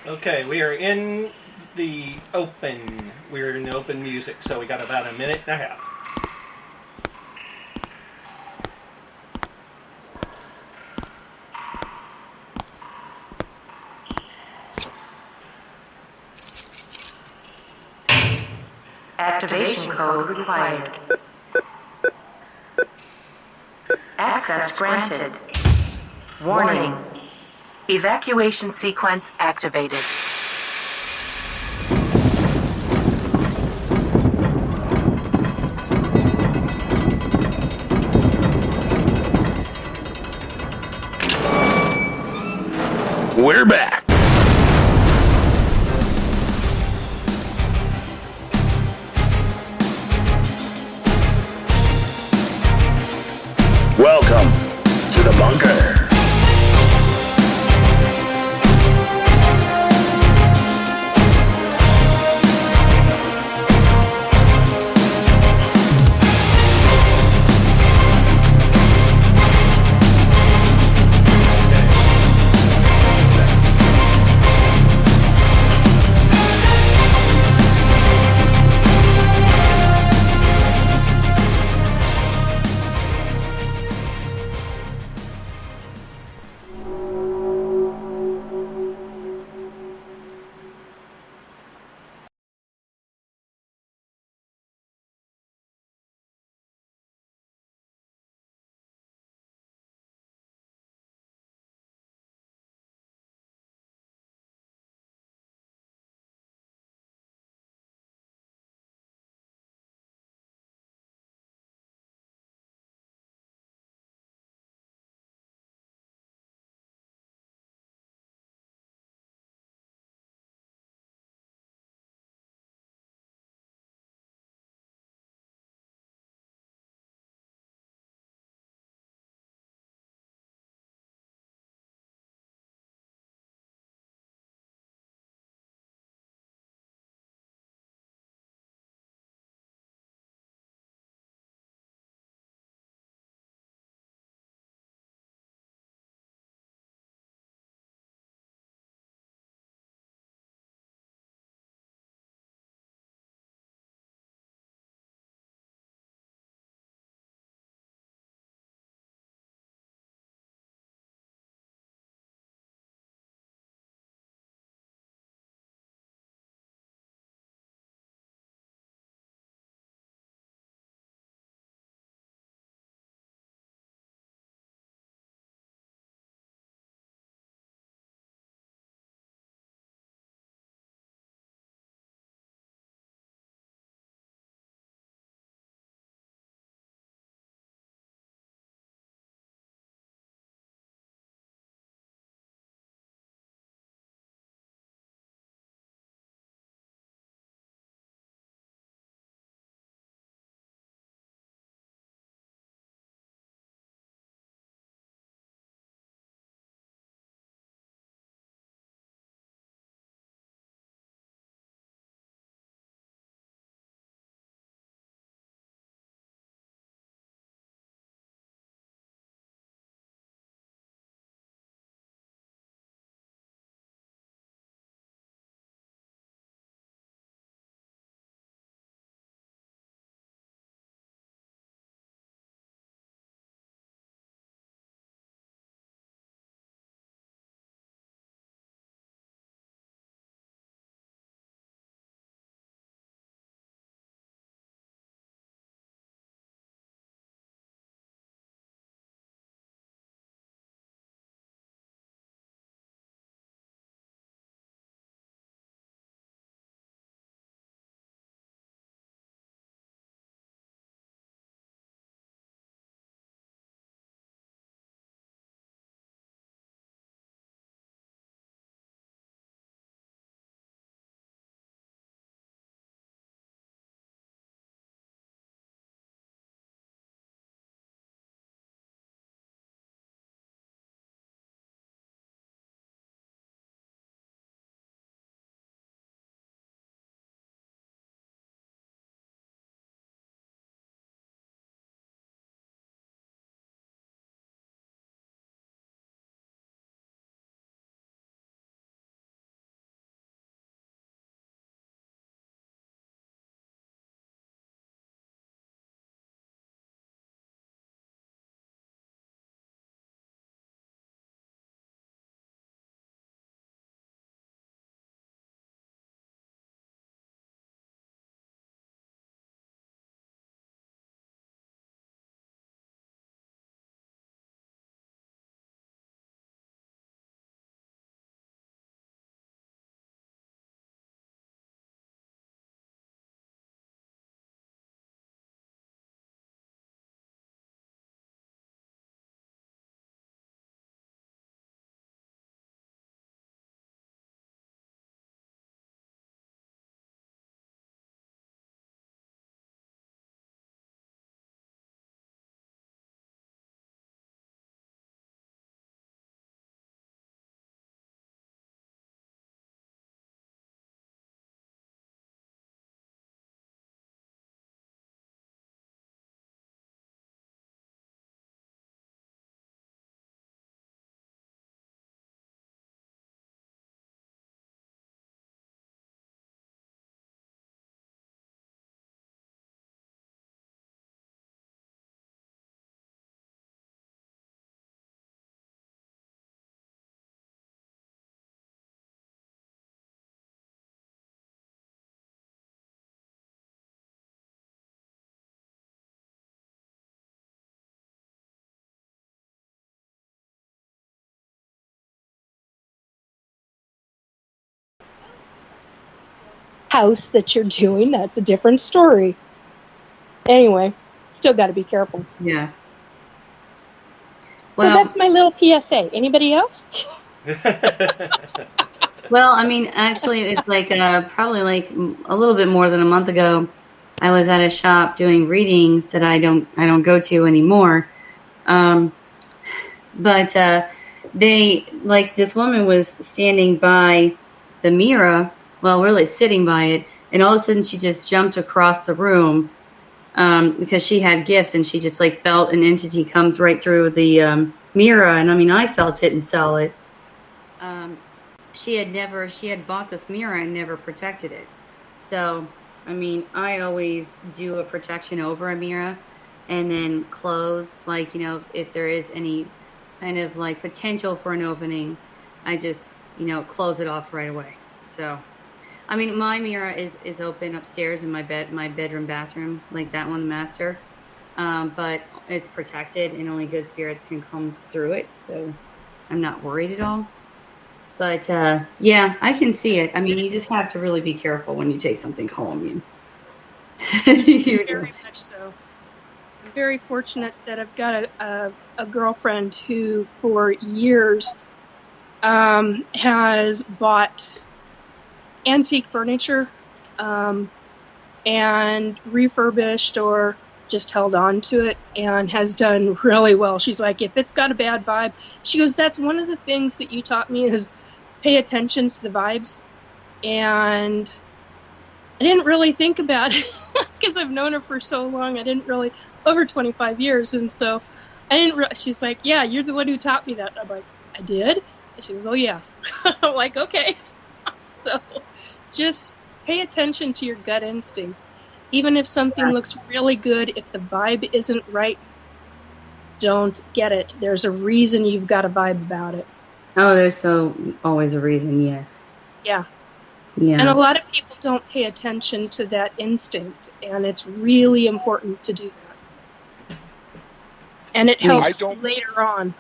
Okay, we are in the open. We're in the open music, so we got about a minute and a half. Activation code required. Access granted. Warning. Evacuation sequence activated. We're back. Welcome to the bunker. house that you're doing, that's a different story. Anyway, still got to be careful. Yeah. So that's my little PSA. Anybody else? Well, I mean, actually, it's like probably like a little bit more than a month ago. I was at a shop doing readings that I don't go to anymore. But they, like, this woman was standing by the mirror, well, really sitting by it, and all of a sudden she just jumped across the room because she had gifts, and she just like felt an entity comes right through the mirror, and I mean, I felt it and saw it. She had bought this mirror and never protected it. So, I mean, I always do a protection over a mirror and then close, like, you know, if there is any kind of like potential for an opening, I just, you know, close it off right away. So, I mean, my mirror is open upstairs in my bedroom, bathroom, like that one, the master. But it's protected and only good spirits can come through it. So I'm not worried at all. But, yeah, I can see it. I mean, you just have to really be careful when you take something home. Very much so. I'm very fortunate that I've got a girlfriend who, for years, has bought antique furniture and refurbished or just held on to it and has done really well. She's like, if it's got a bad vibe, she goes, that's one of the things that you taught me is pay attention to the vibes. And I didn't really think about it because I've known her for so long. I didn't really, over 25 years. And so I didn't, she's like, yeah, you're the one who taught me that. I'm like, I did? And she goes, oh yeah. I'm like, okay. So just pay attention to your gut instinct. Even if something looks really good, if the vibe isn't right, don't get it. There's a reason you've got a vibe about it. Oh, there's always a reason, yes. Yeah. Yeah. And a lot of people don't pay attention to that instinct, and it's really important to do that. And it helps later on.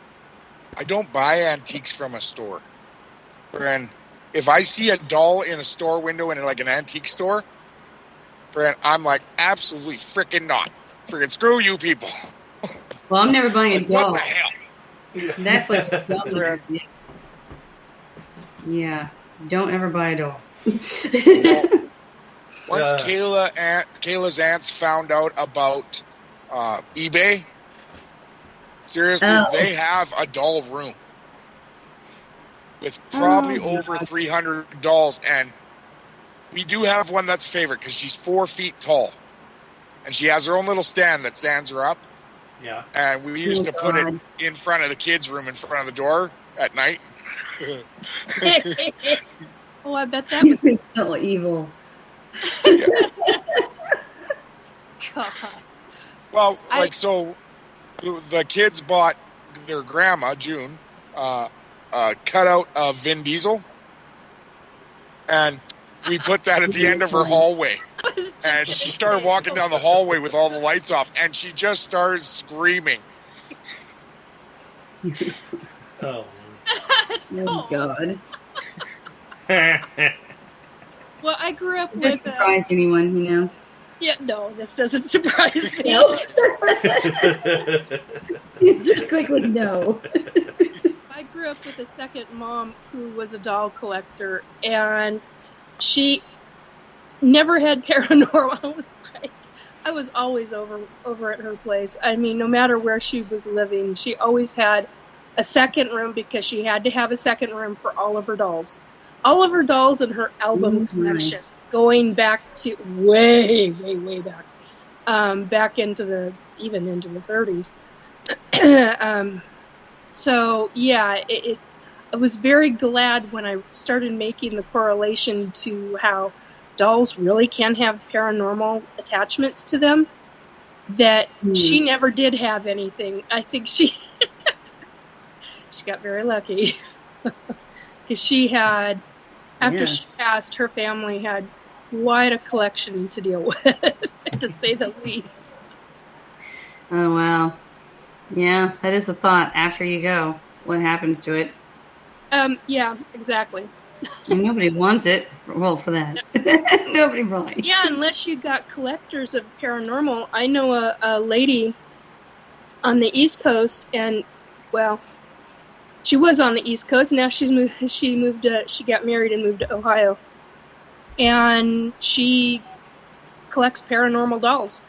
I don't buy antiques from a store. And if I see a doll in a store window in like an antique store, I'm like, absolutely freaking not. Freaking screw you people. Well, I'm never buying a doll. What the hell? That's like a dumb. Yeah. Don't ever buy a doll. Once Kayla's aunts found out about eBay, seriously, they have a doll room with probably over 300 dolls, and we do have one that's favorite because she's 4 feet tall, and she has her own little stand that stands her up. Yeah. And we used to put it in front of the kids' room, in front of the door at night. Oh, I bet that would be so evil. Yeah. God. Well, so the kids bought their grandma, June, a cutout of Vin Diesel, and we put that at the end of her hallway. And she started walking down the hallway with all the lights off, and she just started screaming. Oh. Oh, God. Well, I grew up Does it surprise anyone, you know? Yeah, no, this doesn't surprise me. No. Just quickly, no. I grew up with a second mom who was a doll collector, and she never had paranormal. I was always over at her place. I mean, no matter where she was living, she always had a second room because she had to have a second room for all of her dolls. All of her dolls and her album collections, going back to way back, back into the 30s. So yeah, I was very glad when I started making the correlation to how dolls really can have paranormal attachments to them, that she never did have anything. I think she got very lucky because she had, after she passed, her family had quite a collection to deal with, to say the least. Oh, wow. Yeah, that is a thought. After you go, what happens to it? Yeah, exactly. And nobody wants it. Well, for that. Nobody really. Yeah, unless you got collectors of paranormal. I know a lady on the East Coast, and well, she was on the East Coast. Now she got married and moved to Ohio, and she collects paranormal dolls.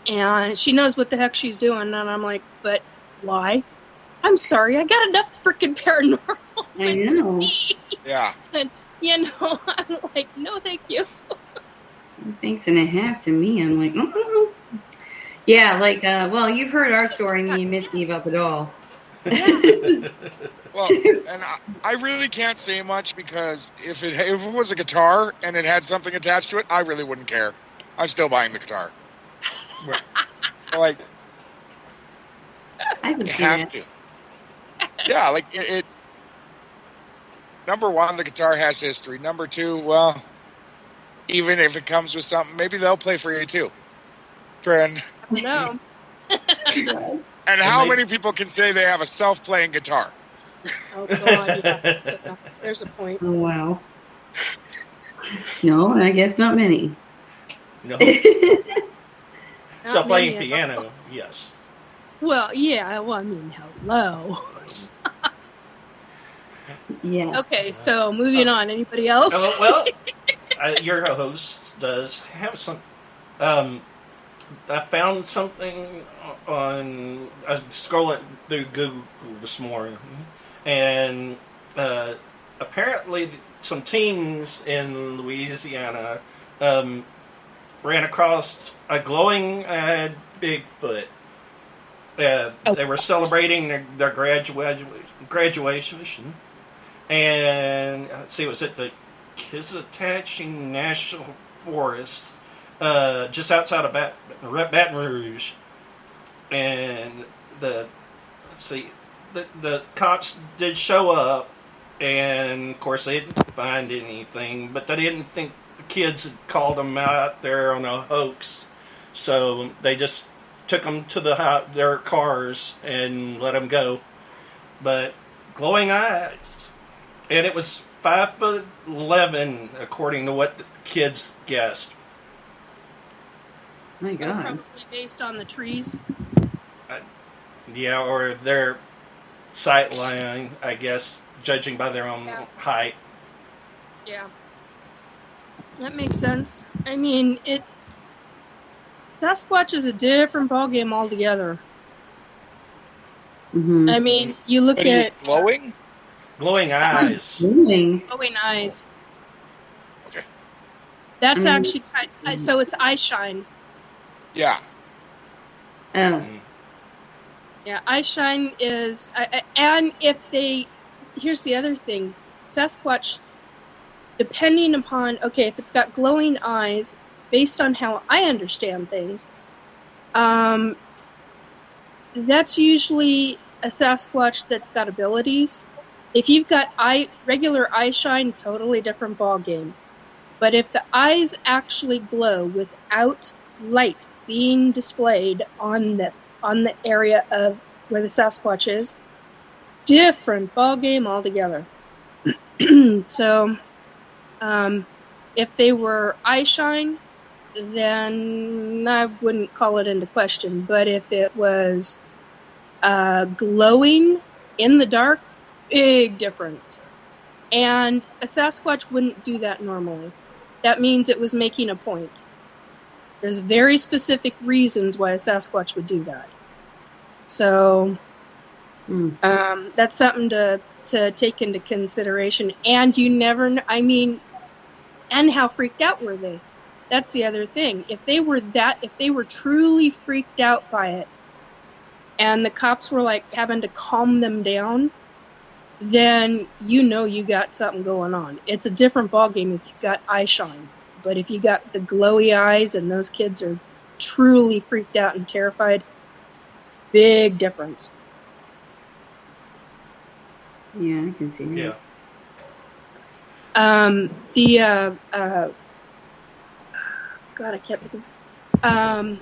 And she knows what the heck she's doing, and I'm like, but why? I'm sorry, I got enough freaking paranormal. I know. Yeah. And, I'm like, no, thank you. Thanks and a half to me. I'm like, oh. Yeah, like, well, you've heard our story, me and Missy, about the doll. Well, and I really can't say much because if it was a guitar and it had something attached to it, I really wouldn't care. I'm still buying the guitar. Right. Like, I would you see have that. to. Yeah, like it. Number one, the guitar has history. Number two, well, even if it comes with something, maybe they'll play for you too, friend. No. And how many people can say they have a self-playing guitar? Oh, God, yeah. There's a point. Oh, wow. No, I guess not many. No. Not So playing many. piano, yes. Well, yeah, well, I mean, hello. Yeah. Okay, so moving on. Anybody else? Well, your host does have some. I found something on. I was scrolling through Google this morning, and apparently some teens in Louisiana ran across a glowing Bigfoot. They were celebrating their graduation, and let's see, it was at the Kizatachi National Forest, just outside of Baton Rouge, and the cops did show up, and of course they didn't find anything, but they didn't think the kids had called them out there on a hoax, so they just took them to their cars and let them go. But glowing eyes, and it was 5'11", according to what the kids guessed. My God. Probably based on the trees. Yeah, or their sight line, I guess, judging by their own height. Yeah. That makes sense. I mean, Sasquatch is a different ballgame altogether. Mm-hmm. I mean, you look But he was at glowing? Glowing eyes. Glowing. glowing eyes. Okay. That's I mean- actually so it's eye shine. Yeah. Oh. Yeah, eye shine is, and here's the other thing, Sasquatch, depending upon, if it's got glowing eyes, based on how I understand things, that's usually a Sasquatch that's got abilities. If you've got regular eye shine, totally different ball game. But if the eyes actually glow without light being displayed on the area of where the Sasquatch is, different ball game altogether. So, if they were eye shine, then I wouldn't call it into question. But if it was glowing in the dark, big difference. And a Sasquatch wouldn't do that normally. That means it was making a point. There's very specific reasons why a Sasquatch would do that. So that's something to take into consideration. And you never know, and how freaked out were they? That's the other thing. If they were truly freaked out by it, and the cops were like having to calm them down, then you got something going on. It's a different ballgame if you've got eye shine. But if you got the glowy eyes and those kids are truly freaked out and terrified, big difference. Yeah, I can see that. Yeah. God, I can't think of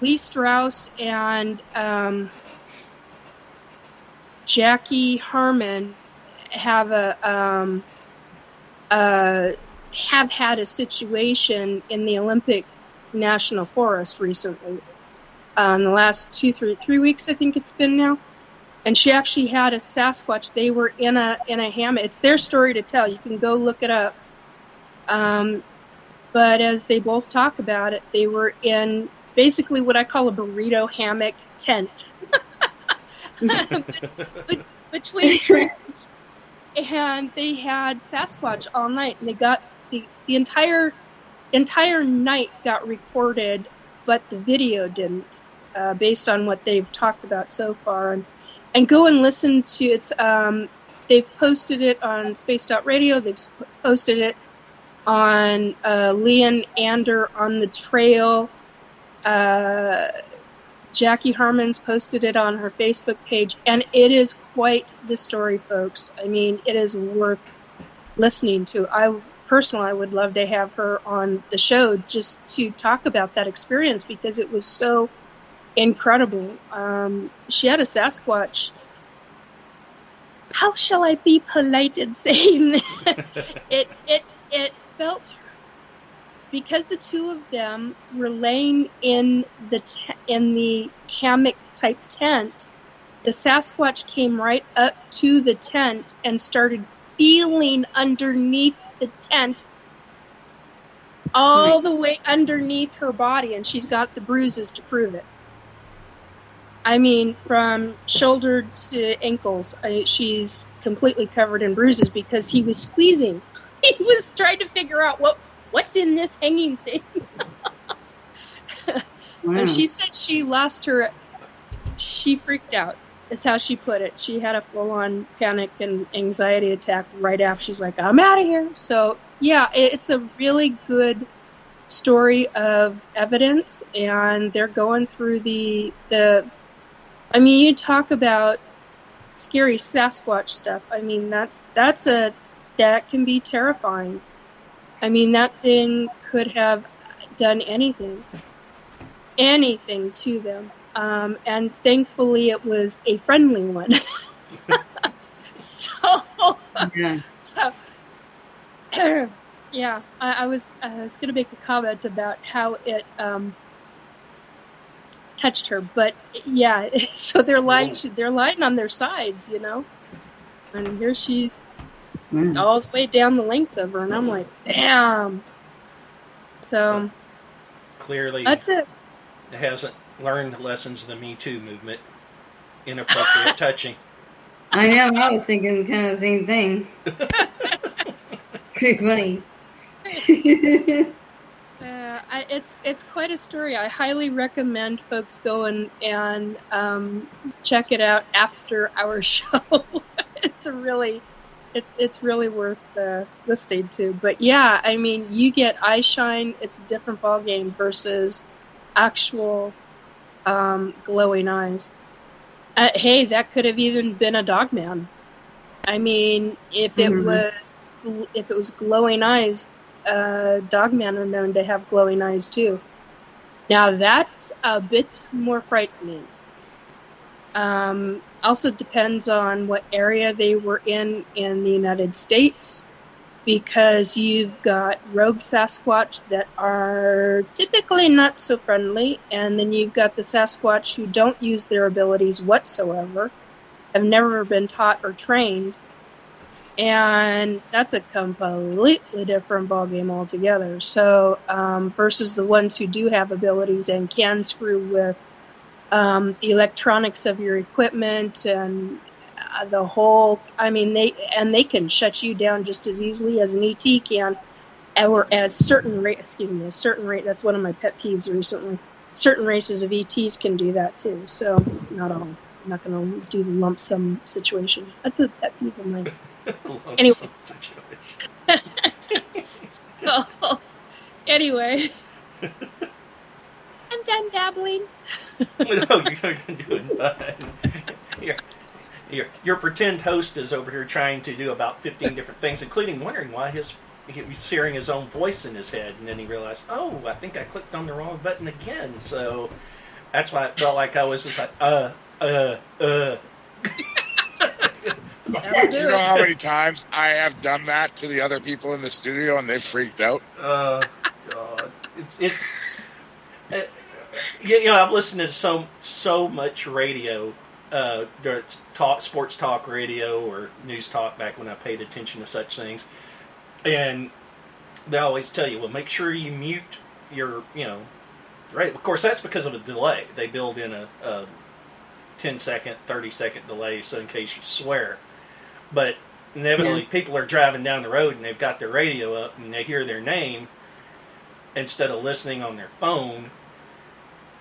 Lee Strauss and Jackie Harmon have had a situation in the Olympic National Forest recently. In the last 3 weeks, I think it's been now. And she actually had a Sasquatch. They were in a hammock. It's their story to tell. You can go look it up. But as they both talk about it, they were in basically what I call a burrito hammock tent between trees. And they had Sasquatch all night. And they got the entire night got recorded, but the video didn't, based on what they've talked about so far. And go and listen to it. They've posted it on Space.radio. They've posted it on Leon Ander on the Trail. Jackie Harmon's posted it on her Facebook page. And it is quite the story, folks. I mean, it is worth listening to. I would love to have her on the show just to talk about that experience because it was so incredible. She had a Sasquatch. How shall I be polite in saying this? It felt, because the two of them were laying in the hammock type tent, the Sasquatch came right up to the tent and started feeling underneath the tent, all the way underneath her body, and she's got the bruises to prove it. I mean, from shoulder to ankles, she's completely covered in bruises because he was squeezing. He was trying to figure out what's in this hanging thing. And she said she lost her. She freaked out. Is how she put it. She had a full-on panic and anxiety attack right after. She's like, I'm out of here. So, yeah, it's a really good story of evidence, and they're going through the I mean, you talk about scary Sasquatch stuff. I mean, that can be terrifying. I mean, that thing could have done anything to them. And thankfully it was a friendly one. Yeah, I was going to make a comment about how it touched her, but yeah, so they're lying on their sides, you know, and here she's all the way down the length of her, and I'm like, damn. So clearly, that's it. It hasn't learned the lessons of the Me Too movement. Inappropriate touching. I know. I was thinking kind of the same thing. It's pretty funny. It's quite a story. I highly recommend folks go and check it out after our show. It's really worth listening to. But yeah, I mean, you get eye shine. It's a different ballgame versus actual glowing eyes. Hey, that could have even been a dogman. I mean, if it was glowing eyes, dogmen are known to have glowing eyes too. Now that's a bit more frightening. Also depends on what area they were in the United States, because you've got rogue Sasquatch that are typically not so friendly, and then you've got the Sasquatch who don't use their abilities whatsoever, have never been taught or trained, and that's a completely different ballgame altogether. So versus the ones who do have abilities and can screw with the electronics of your equipment and the whole, I mean, they can shut you down just as easily as an ET can, or as certain race. That's one of my pet peeves recently. Certain races of ETs can do that too. So not all. I'm not going to do the lump sum situation. That's a pet peeve of mine. Anyway. So anyway, I'm done dabbling. No, you're doing fine. Your pretend host is over here trying to do about 15 different things, including wondering why he was hearing his own voice in his head, and then he realized, oh, I think I clicked on the wrong button again. So that's why it felt like I was just like, That'll Do do you know it. how many times I have done that to the other people in the studio and they freaked out? Oh God, it's I've listened to so much radio, sports talk radio or news talk back when I paid attention to such things, and they always tell you, well, make sure you mute your right. Of course, that's because of a delay. They build in a 10-second, 30-second delay, so in case you swear. But inevitably, people are driving down the road and they've got their radio up and they hear their name instead of listening on their phone.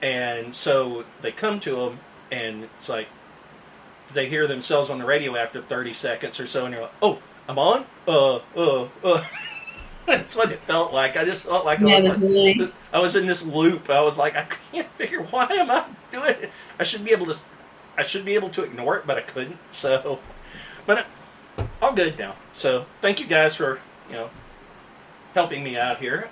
And so they come to them and it's like they hear themselves on the radio after 30 seconds or so and they're like, oh, I'm on? That's what it felt like. I just felt like I was in this loop. I was like, I can't figure, why am I doing it? I should be able to ignore it, but I couldn't. So, but all good now. So thank you guys for helping me out here.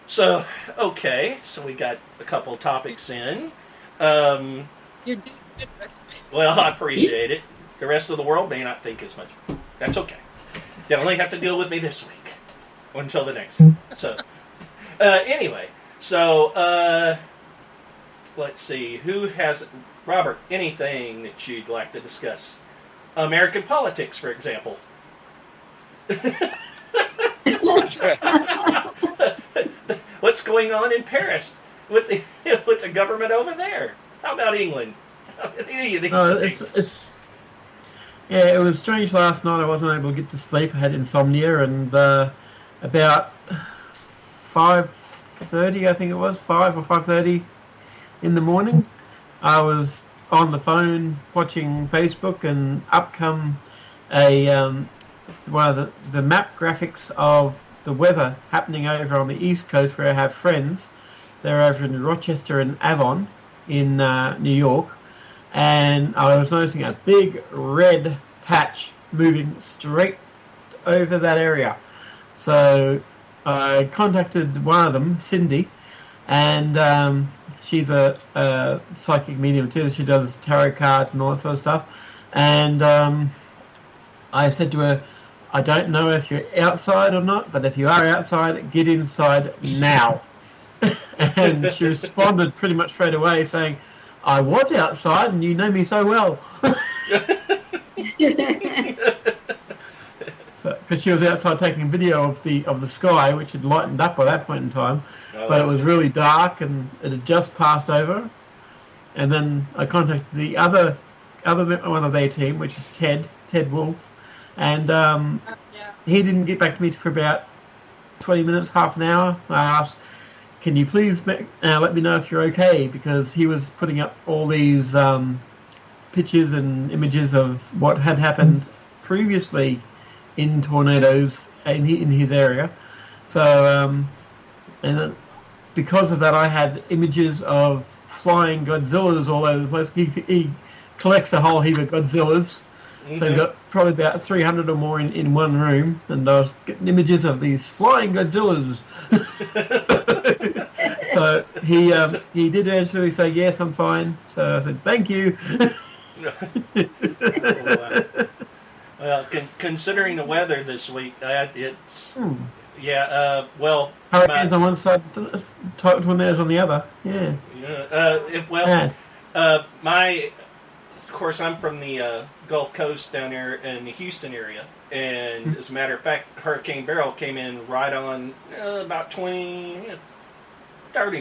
So okay, so we got a couple of topics in. You're doing good. Well, I appreciate it. The rest of the world may not think as much. That's okay. They only have to deal with me this week until the next one. So anyway, so let's see. Who has Robert? Anything that you'd like to discuss? American politics, for example. What's going on in Paris with the government over there? How about England? Any of these things? It was strange last night. I wasn't able to get to sleep. I had insomnia, and about 5:30, I think it was 5 or 5:30 in the morning, I was on the phone watching Facebook, and up come one of the map graphics of the weather happening over on the East Coast where I have friends. They're over in Rochester and Avon in New York. And I was noticing a big red patch moving straight over that area. So I contacted one of them, Cindy, and she's a psychic medium too. She does tarot cards and all that sort of stuff. And I said to her, I don't know if you're outside or not, but if you are outside, get inside now. And she responded pretty much straight away saying, I was outside and you know me so well. Because she was outside taking a video of the sky, which had lightened up by that point in time. But it was really dark and it had just passed over. And then I contacted the other one of their team, which is Ted Wolf. And he didn't get back to me for about 20 minutes, half an hour. I asked, can you please let me know if you're okay? Because he was putting up all these pictures and images of what had happened previously in tornadoes in his area. So, and then because of that, I had images of flying Godzillas all over the place. He collects a whole heap of Godzillas. Mm-hmm. So he's got probably about 300 or more in one room, and I was getting images of these flying Godzillas. So he did actually say, yes, I'm fine. So I said, thank you. Well, considering the weather this week, it's well, hurricanes on one side, tornadoes on the other. Yeah. Of course, I'm from the Gulf Coast down there in the Houston area, and as a matter of fact, Hurricane Beryl came in right on about 30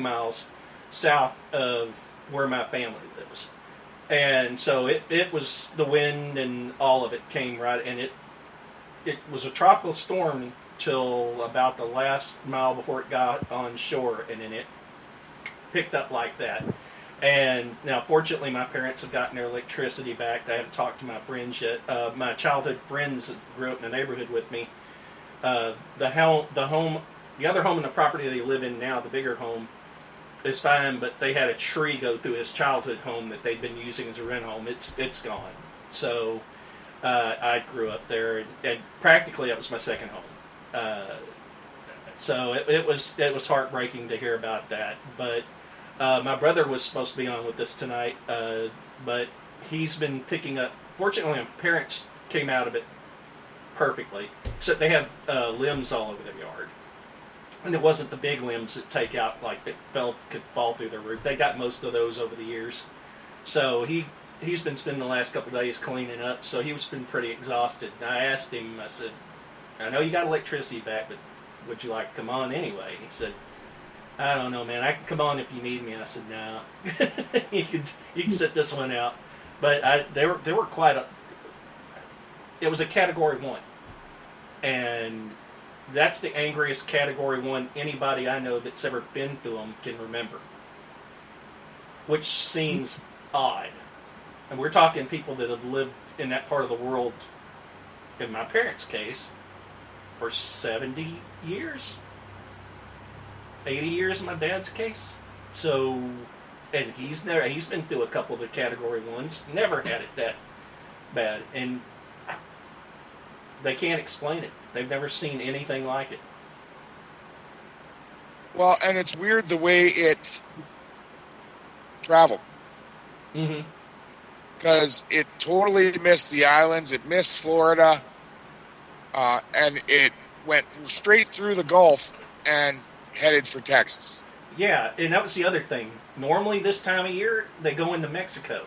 miles south of where my family lives. And so it was the wind and all of it came right, and it was a tropical storm until about the last mile before it got on shore, and then it picked up like that. And now, fortunately, my parents have gotten their electricity back. I haven't talked to my friends yet. My childhood friends that grew up in the neighborhood with me, the other home in the property they live in now, the bigger home, is fine, but they had a tree go through his childhood home that they'd been using as a rent home. It's gone. So I grew up there, and practically that was my second home. So it was heartbreaking to hear about that. But my brother was supposed to be on with us tonight, but he's been picking up. Fortunately, my parents came out of it perfectly, except they had limbs all over their yard. And it wasn't the big limbs that take out, like that could fall through their roof. They got most of those over the years. So he's been spending the last couple of days cleaning up, so he's been pretty exhausted. And I asked him, I said, I know you got electricity back, but would you like to come on anyway? And he said, I don't know, man. I can come on if you need me. I said, no. you can sit this one out. But they were quite a. It was a Category 1, and that's the angriest Category 1 anybody I know that's ever been through them can remember. Which seems odd. And we're talking people that have lived in that part of the world, in my parents' case, for 70 years. 80 years in my dad's case. So, and he's been through a couple of the Category 1s, never had it that bad. And they can't explain it. They've never seen anything like it. Well, and it's weird the way it traveled. Mm-hmm. Because it totally missed the islands. It missed Florida. And it went straight through the Gulf and headed for Texas. Yeah, and that was the other thing. Normally this time of year, they go into Mexico.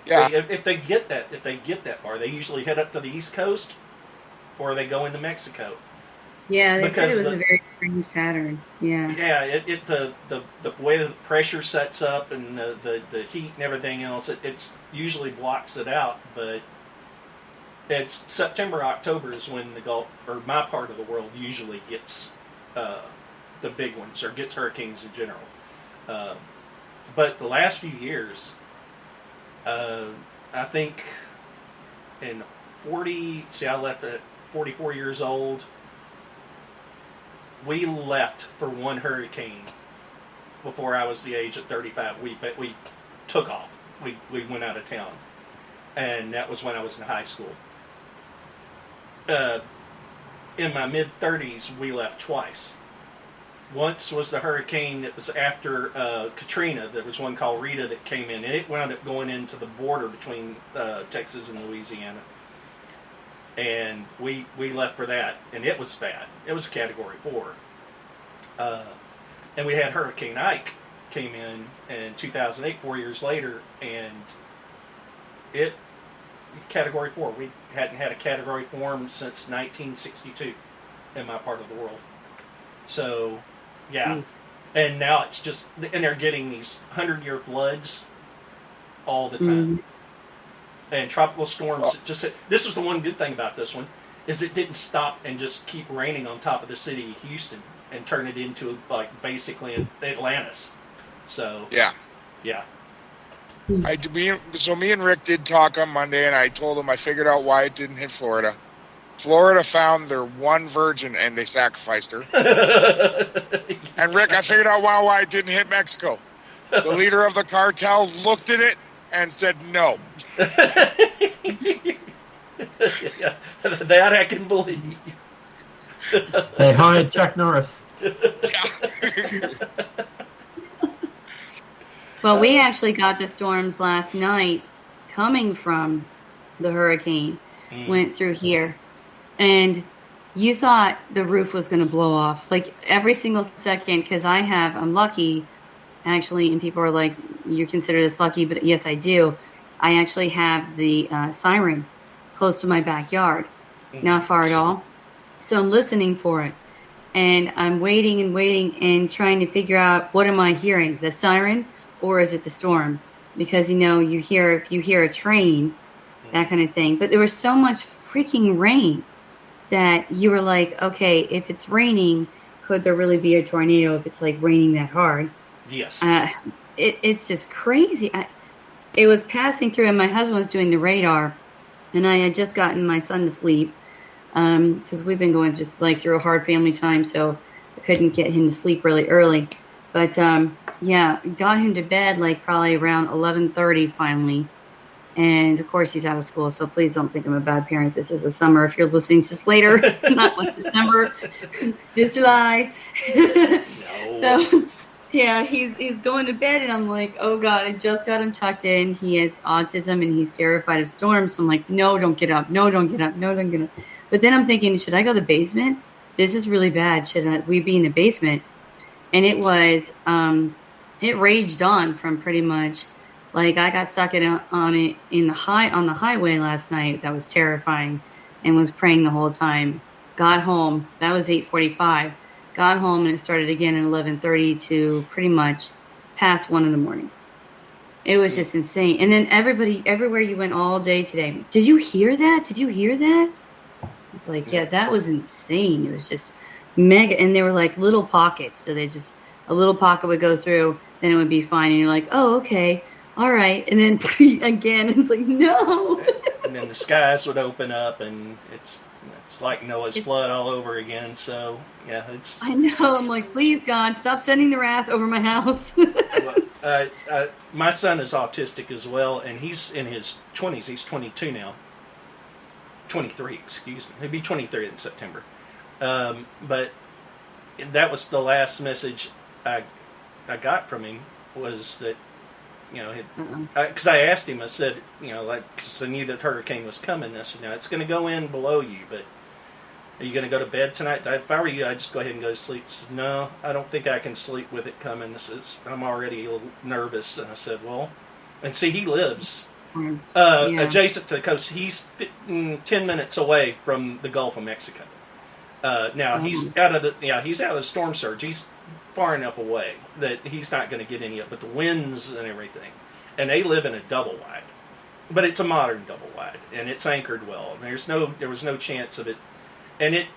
Yeah. If they get that far, they usually head up to the East Coast, or they go into Mexico. Yeah, they said it Because was a very strange pattern. Yeah. Yeah, the way the pressure sets up and the heat and everything else, it's usually blocks it out. But it's September, October is when the Gulf, or my part of the world, usually gets the big ones, or gets hurricanes in general. But the last few years, I think in I left at 44 years old. We left for one hurricane before I was the age of 35. We took off. We went out of town. And that was when I was in high school. In my mid-30s, we left twice. Once was the hurricane that was after Katrina. There was one called Rita that came in, and it wound up going into the border between Texas and Louisiana. And we left for that, and it was bad. It was a Category 4. And we had Hurricane Ike came in 2008, 4 years later, and it Category 4. We hadn't had a Category 4 since 1962 in my part of the world. So, yeah. Nice. And now it's just, and they're getting these 100-year floods all the time. And tropical storms. This was the one good thing about this one, is it didn't stop and just keep raining on top of the city of Houston and turn it into like basically Atlantis. So yeah. Me and Rick did talk on Monday, and I told him I figured out why it didn't hit Florida. Florida found their one virgin, and they sacrificed her. And Rick, I figured out why it didn't hit Mexico. The leader of the cartel looked at it and said no. Yeah, that I can believe. They hired Chuck Norris. Well, we actually got the storms last night coming from the hurricane. Went through here. And you thought the roof was going to blow off. Like every single second, because I'm lucky, actually, and people are like, you consider this lucky, but yes, I do. I actually have the siren close to my backyard, not far at all. So I'm listening for it. And I'm waiting and trying to figure out, what am I hearing? The siren, or is it the storm? Because, you hear a train, that kind of thing. But there was so much freaking rain that you were like, okay, if it's raining, could there really be a tornado if it's like raining that hard? Yes. It's just crazy. It was passing through, and my husband was doing the radar, and I had just gotten my son to sleep because we've been going just like through a hard family time, so I couldn't get him to sleep really early. But got him to bed like probably around 11:30 finally. And of course he's out of school, so please don't think I'm a bad parent. This is the summer. If you're listening to this later, not like December, it's July. No. So Yeah, he's going to bed, and I'm like, oh God, I just got him tucked in. He has autism, and he's terrified of storms. So I'm like, no, don't get up. No, don't get up. No, don't get up. But then I'm thinking, should I go to the basement? This is really bad. Should we be in the basement? And it was, it raged on from pretty much, like I got stuck on the highway last night. That was terrifying, and was praying the whole time. Got home. That was 8:45. Got home, and it started again at 11:30 to pretty much past 1 in the morning. It was just insane. And then everywhere you went all day today. Did you hear that? Did you hear that? It's like, yeah, that was insane. It was just mega. And they were like little pockets. So a little pocket would go through, then it would be fine. And you're like, oh, okay. All right. And then again, it's like, no. And then the skies would open up, and it's like Noah's flood all over again. So, yeah, it's... I know. I'm like, please, God, stop sending the wrath over my house. My son is autistic as well, and he's in his 20s. He's 22 now. 23, excuse me. He'll be 23 in September. But that was the last message I got from him, was that, you know, because I asked him, I said, you know, like, because I knew that hurricane was coming. I said, you know, it's going to go in below you, but are you going to go to bed tonight? If I were you, I'd just go ahead and go to sleep. He said, no, I don't think I can sleep with it coming. I'm already a little nervous. And I said, well, and see, he lives adjacent to the coast. He's 10 minutes away from the Gulf of Mexico. Now he's out of the storm surge. He's far enough away that he's not going to get any of it, but the winds and everything. And they live in a double wide, but it's a modern double wide, and it's anchored well. And there was no chance of it. And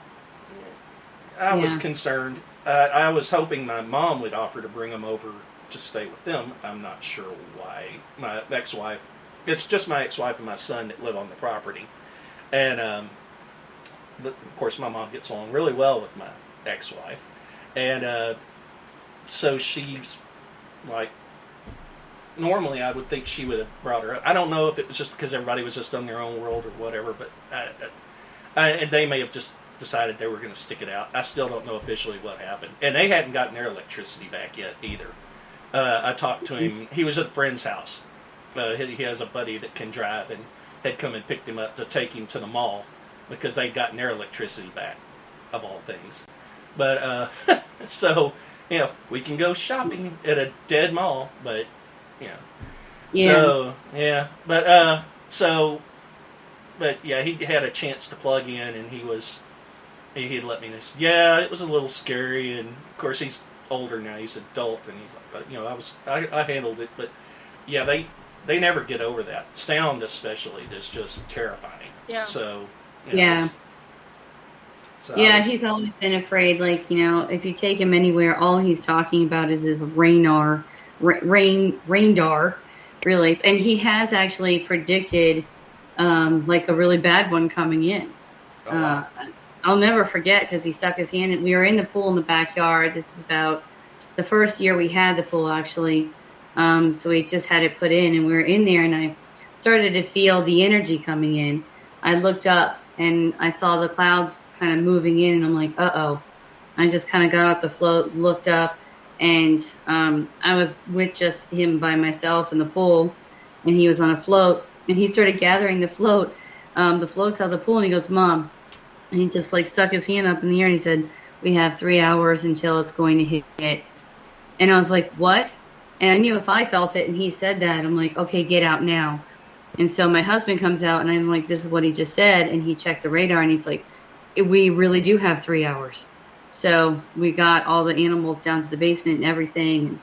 I was concerned. I was hoping my mom would offer to bring him over to stay with them. I'm not sure why. My ex-wife, it's just my ex-wife and my son that live on the property. And, of course, my mom gets along really well with my ex-wife. And so she's like, normally I would think she would have brought her up. I don't know if it was just because everybody was just on their own world or whatever, but and they may have just decided they were going to stick it out. I still don't know officially what happened. And they hadn't gotten their electricity back yet either. I talked to him. He was at a friend's house. He has a buddy that can drive, and had come and picked him up to take him to the mall because they'd gotten their electricity back, of all things. But, so, you know, we can go shopping at a dead mall, but, you know. Yeah. So, yeah. But yeah, he had a chance to plug in, and he'd let me know. Yeah, it was a little scary, and of course he's older now. He's an adult, and he's like, you know, I handled it, but yeah, they never get over that sound, especially. That's just terrifying. Yeah. So you know, he's always been afraid. Like, you know, if you take him anywhere, all he's talking about is his radar, really, and he has actually predicted. Like a really bad one coming in. Oh, wow. I'll never forget because he stuck his hand in. We were in the pool in the backyard. This is about the first year we had the pool, actually. So we just had it put in, and we were in there, and I started to feel the energy coming in. I looked up, and I saw the clouds kind of moving in, and I'm like, uh-oh. I just kind of got off the float, looked up, and I was with just him by myself in the pool, and he was on a float. And he started gathering the floats out of the pool, and he goes, Mom. And he just like stuck his hand up in the air, and he said, we have 3 hours until it's going to hit. And I was like, what? And I knew if I felt it and he said that, I'm like, okay, get out now. And so my husband comes out, and I'm like, this is what he just said. And he checked the radar, and he's like, we really do have 3 hours. So we got all the animals down to the basement and everything. And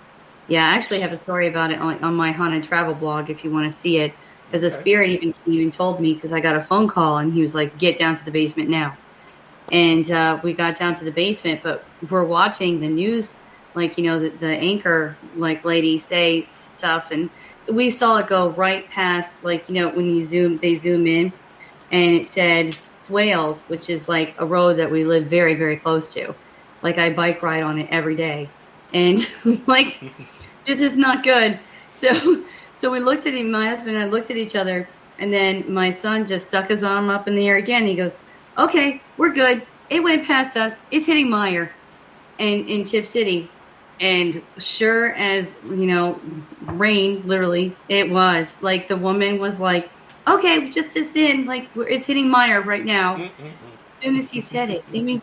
yeah, I actually have a story about it on my haunted travel blog if you want to see it. Because the spirit even told me, because I got a phone call, and he was like, get down to the basement now. And we got down to the basement, but we're watching the news, like, you know, the anchor, like, lady say stuff, and we saw it go right past, like, you know, when they zoom in, and it said Swales, which is like a road that we live very, very close to. Like, I bike ride on it every day. And, like, this is not good. So we looked at him, my husband and I looked at each other, and then my son just stuck his arm up in the air again. He goes, okay, we're good. It went past us. It's hitting Meyer and in Tip City. And sure as, rain, literally, it was. Like, the woman was like, okay, just this in. Like, it's hitting Meyer right now. As soon as he said it. I mean,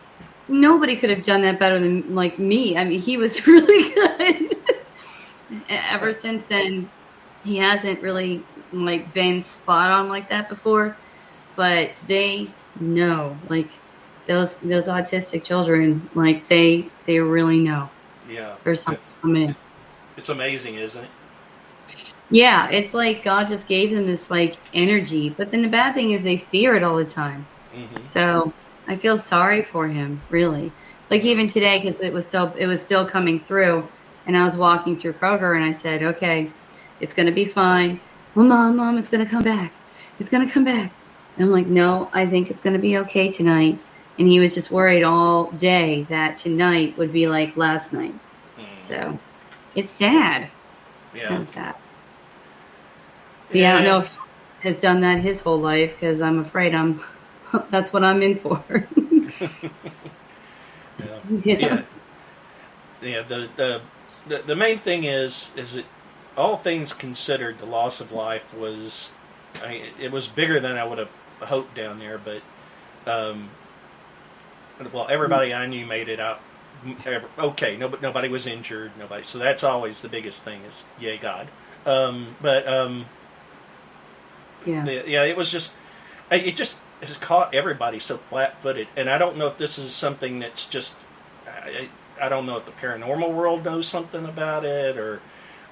nobody could have done that better than, like, me. I mean, he was really good. Ever since then, he hasn't really, like, been spot on like that before. But they know. Like, those autistic children, like, they really know. Yeah. There's something coming in. It's amazing, isn't it? Yeah, it's like God just gave them this, like, energy. But then the bad thing is they fear it all the time. Mm-hmm. So I feel sorry for him, really. Like, even today, because it was still coming through, and I was walking through Kroger, and I said, okay, it's going to be fine. Well, Mom, it's going to come back. It's going to come back. And I'm like, no, I think it's going to be okay tonight. And he was just worried all day that tonight would be like last night. So it's sad. It's kind of sad. But yeah, I don't know if he has done that his whole life, because I'm afraid that's what I'm in for. Yeah. The main thing is that all things considered, the loss of life was, it was bigger than I would have hoped down there, but well, everybody I knew made it out okay. Nobody was injured. Nobody. So that's always the biggest thing is, yay God. It was just, it has caught everybody so flat-footed, and I don't know if this is something that's just, I don't know if the paranormal world knows something about it, or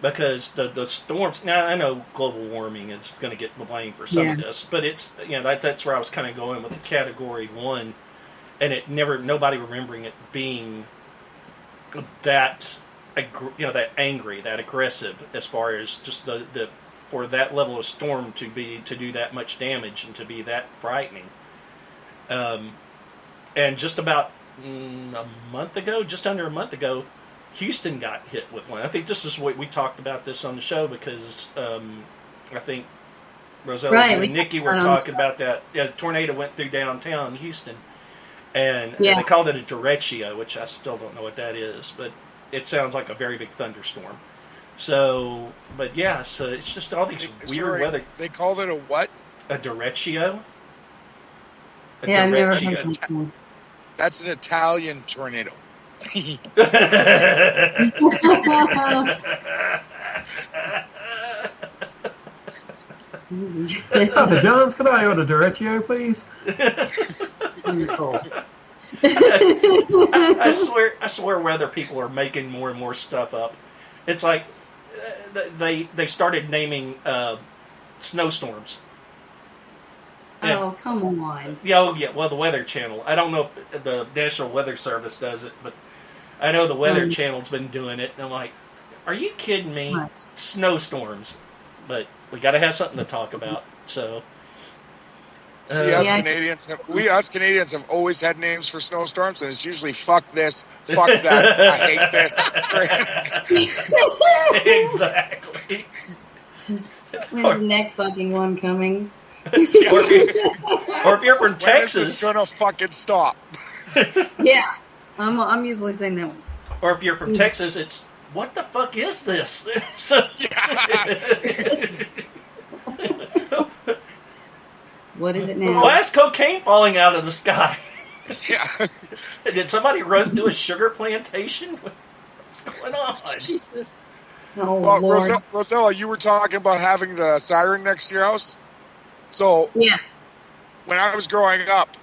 because the storms. Now I know global warming is going to get the blame for some of this, but it's that's where I was kind of going with the Category 1. And nobody remembering it being that, that angry, that aggressive, as far as just the for that level of storm to do that much damage and to be that frightening. And just about just under a month ago, Houston got hit with one. I think this is what we talked about this on the show, because I think Rosella and Nikki were talking about that. Yeah, the tornado went through downtown Houston. And they called it a derecho, which I still don't know what that is, but it sounds like a very big thunderstorm. So, but yeah, so it's just all these weird weather. They called it a what? A derecho? I've never heard that. That's an Italian tornado. Papa John's, could I order derecho, please? I swear weather people are making more and more stuff up. It's like they started naming snowstorms. Oh, come on. Yeah, well, the Weather Channel. I don't know if the National Weather Service does it, but I know the Weather Channel's been doing it. And I'm like, are you kidding me? What? Snowstorms. But we got to have something to talk about. So, See, us Canadians have always had names for snowstorms, and it's usually fuck this, fuck that, I hate this. Exactly. When's the next fucking one coming? Or if you're from Texas, when is this gonna fucking stop? Yeah, I'm usually saying that one. Or if you're from Texas, it's what the fuck is this? So, what is it now? why is cocaine falling out of the sky? Yeah. Did somebody run through a sugar plantation? What's going on? Jesus. Oh, Well, Lord. Rosella, you were talking about having the siren next to your house. So Yeah. when I was growing up,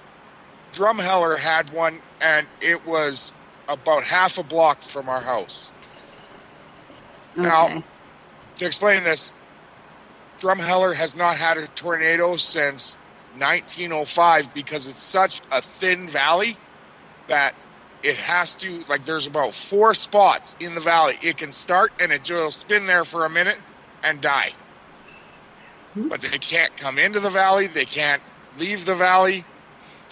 Drumheller had one, and it was about half a block from our house. Okay. Now, to explain this, Drumheller has not had a tornado since 1905 because it's such a thin valley that it has to, like, there's about 4 spots in the valley. It can start and it will spin there for a minute and die. But they can't come into the valley. They can't leave the valley.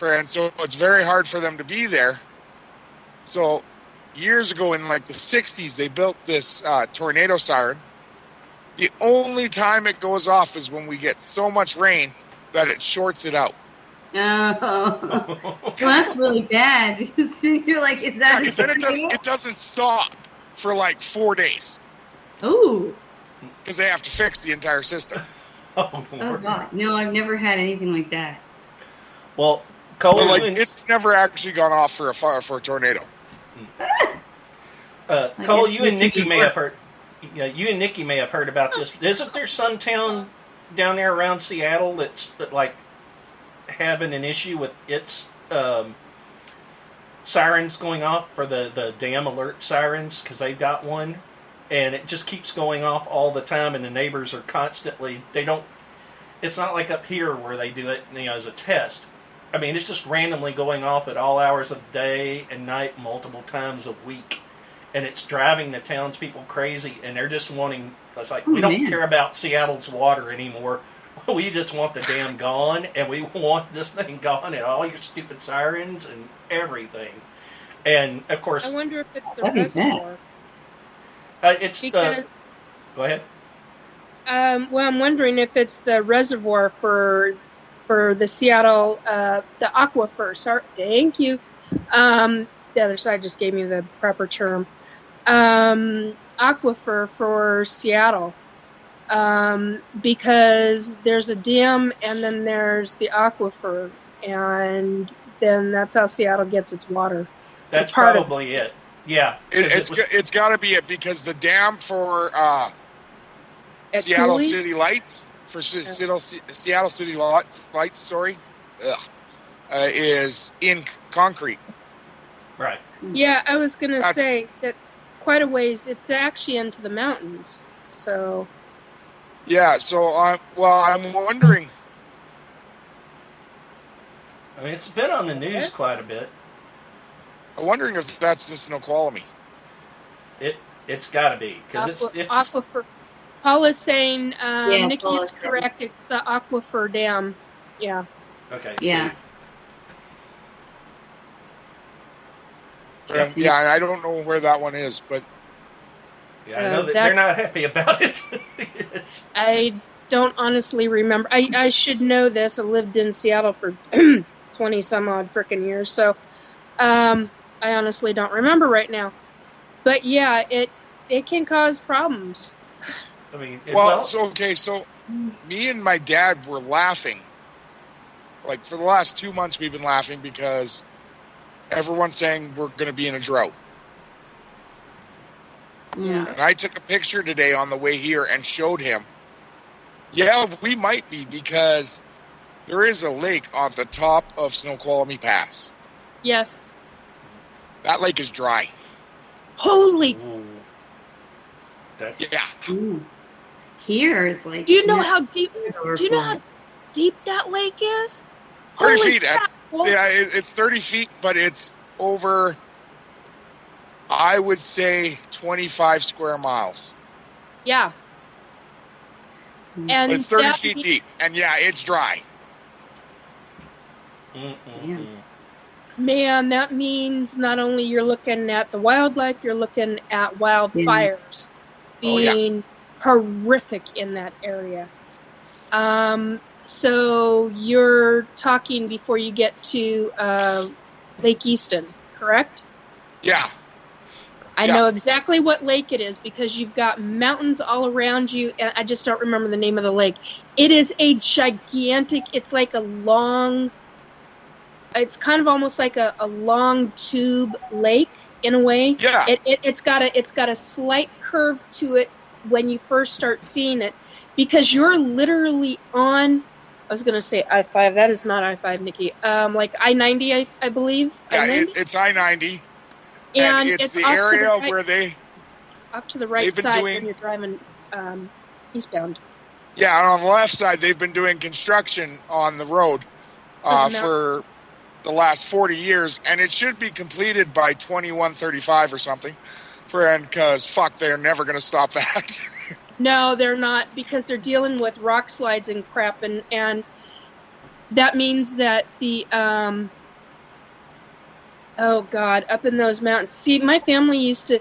And so it's very hard for them to be there. So years ago in like the 60s, they built this tornado siren. The only time it goes off is when we get so much rain that it shorts it out. Oh, well, that's really bad. You're like, is that? Because then it doesn't stop for like 4 days Ooh. because they have to fix the entire system. Oh, Oh Lord. God. No, I've never had anything like that. Well, Cole, But like, you and, it's never actually gone off for a fire for a tornado. Cole, guess you and this Nikki even may have works. heard. Yeah, you and Nikki may have heard about this. Isn't there some town down there around Seattle that's like having an issue with its sirens going off for the dam alert sirens because they've got one, and it just keeps going off all the time, and the neighbors are constantly. They don't. It's not like up here where they do it, as a test. I mean, it's just randomly going off at all hours of the day and night, multiple times a week. And it's driving the townspeople crazy, and they're just wanting. It's like we don't care about Seattle's water anymore. We just want the dam gone, and we want this thing gone, and all your stupid sirens and everything. And of course, I wonder if it's the That'd be bad. reservoir. it's. Because, Go ahead. well, I'm wondering if it's the reservoir for the Seattle, the aquifer. Sorry, thank you. The other side just gave me the proper term. Aquifer for Seattle. Because there's a dam and then there's the aquifer, and then that's how Seattle gets its water. That's part of probably it. Yeah, 'cause It's got to be it because the dam for At Seattle Cooley? City Lights Seattle City Lights. Sorry, is in concrete. right. Yeah, I was gonna That's- say that's quite a ways. It's actually into the mountains. So Yeah, so I'm wondering. I mean, it's been on the news quite a bit. I'm wondering if that's the Snoqualmie. It's got to be because it's aquifer. Paula's saying Nikki Paula's is correct. It's the aquifer dam. Yeah. okay. Yeah. Yeah, and I don't know where that one is, but So, yeah, I know that they're not happy about it. I don't honestly remember. I should know this. I lived in Seattle for 20 some odd frickin' years, so I honestly don't remember right now. But yeah, it can cause problems. I mean, so me and my dad were laughing. Like for the last 2 months, we've been laughing because everyone's saying we're going to be in a drought. Yeah. And I took a picture today on the way here and showed him. Yeah, we might be because there is a lake on the top of Snoqualmie Pass. Yes. That lake is dry. Holy! Ooh. That's Yeah. Ooh. Here is like. Do you know how deep? Do you know overflowing. how deep that lake is? 30 Holy feet. crap. Yeah, it's 30 feet, but it's over, I would say, 25 square miles. Yeah. Mm. And But it's 30 that feet means- deep. And yeah, it's dry. Damn. Man, that means not only you're looking at the wildlife, you're looking at wildfires being horrific in that area. So you're talking before you get to Lake Easton, correct? Yeah. I Yeah. know exactly what lake it is because you've got mountains all around you, and I just don't remember the name of the lake. It is a gigantic, it's like a long, it's kind of almost like a long tube lake in a way. Yeah. It's got a slight curve to it when you first start seeing it because you're literally on, I was going to say I-5, that is not I-5, Nikki, like I-90, I believe. Yeah, I-90? it's I-90. And it's the off to area right- where they... off to the right They've been side doing- when you're driving eastbound. Yeah, and on the left side, they've been doing construction on the road for the last 40 years, and it should be completed by 2135 or something. Because, fuck, they're never going to stop that. No, they're not, because they're dealing with rock slides and crap, and that means that the oh god, up in those mountains. See, my family used to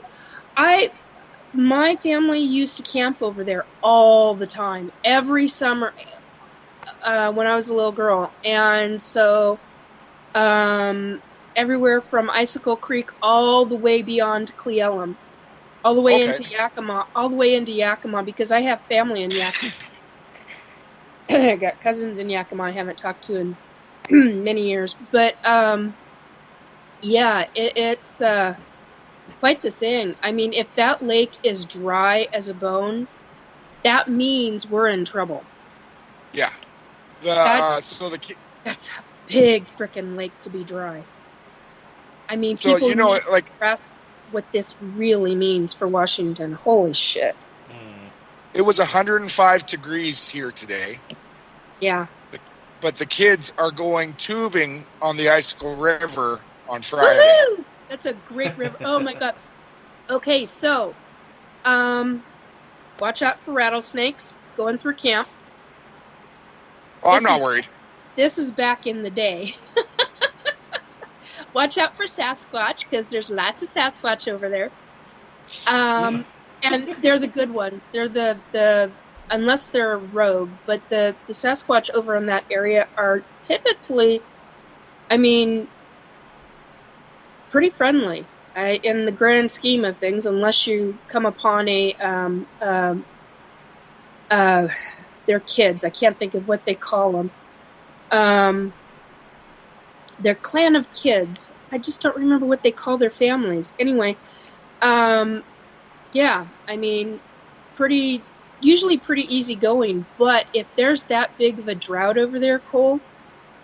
camp over there all the time, every summer when I was a little girl, and so everywhere from Icicle Creek all the way beyond Cle Elum, all the way Okay. into Yakima, because I have family in Yakima. I got cousins in Yakima I haven't talked to in many years, but yeah, it's quite the thing. I mean, if that lake is dry as a bone, that means we're in trouble. Yeah. That's a big frickin' lake to be dry. I mean, So, people you know, need to like, grasp what this really means for Washington. Holy shit. it was 105 degrees here today, Yeah. but the kids are going tubing on the Icicle River on Friday. Woohoo! That's a great river. Oh my god. Okay, so, watch out for rattlesnakes going through camp. Oh, I'm not worried. This is back in the day. Watch out for Sasquatch, because there's lots of Sasquatch over there. And they're the good ones. They're the unless they're rogue, but the Sasquatch over in that area are typically, I mean, pretty friendly in the grand scheme of things, unless you come upon their kids. I can't think of what they call them. Their clan of kids. I just don't remember what they call their families. Anyway, yeah, I mean, usually pretty easy going, but if there's that big of a drought over there, Cole,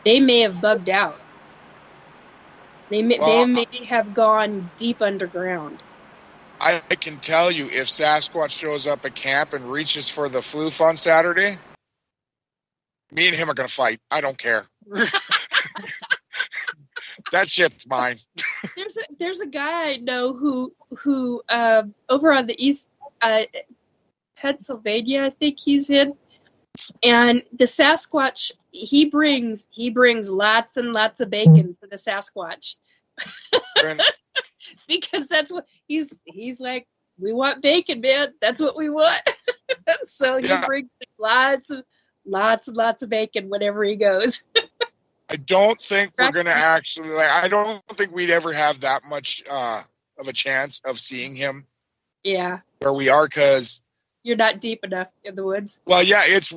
they may have bugged out. They may have gone deep underground. I can tell you, if Sasquatch shows up at camp and reaches for the floof on Saturday, me and him are going to fight. I don't care. That shit's mine. There's a guy I know who over on the east, Pennsylvania, I think he's in, and the Sasquatch, he brings lots and lots of bacon for the Sasquatch. Because that's what he's like, we want bacon, man. That's what we want. So he brings lots and lots of bacon whenever he goes. I don't think we're going to actually, I don't think we'd ever have that much of a chance of seeing him. Yeah. Where we are, because you're not deep enough in the woods. Well, yeah, this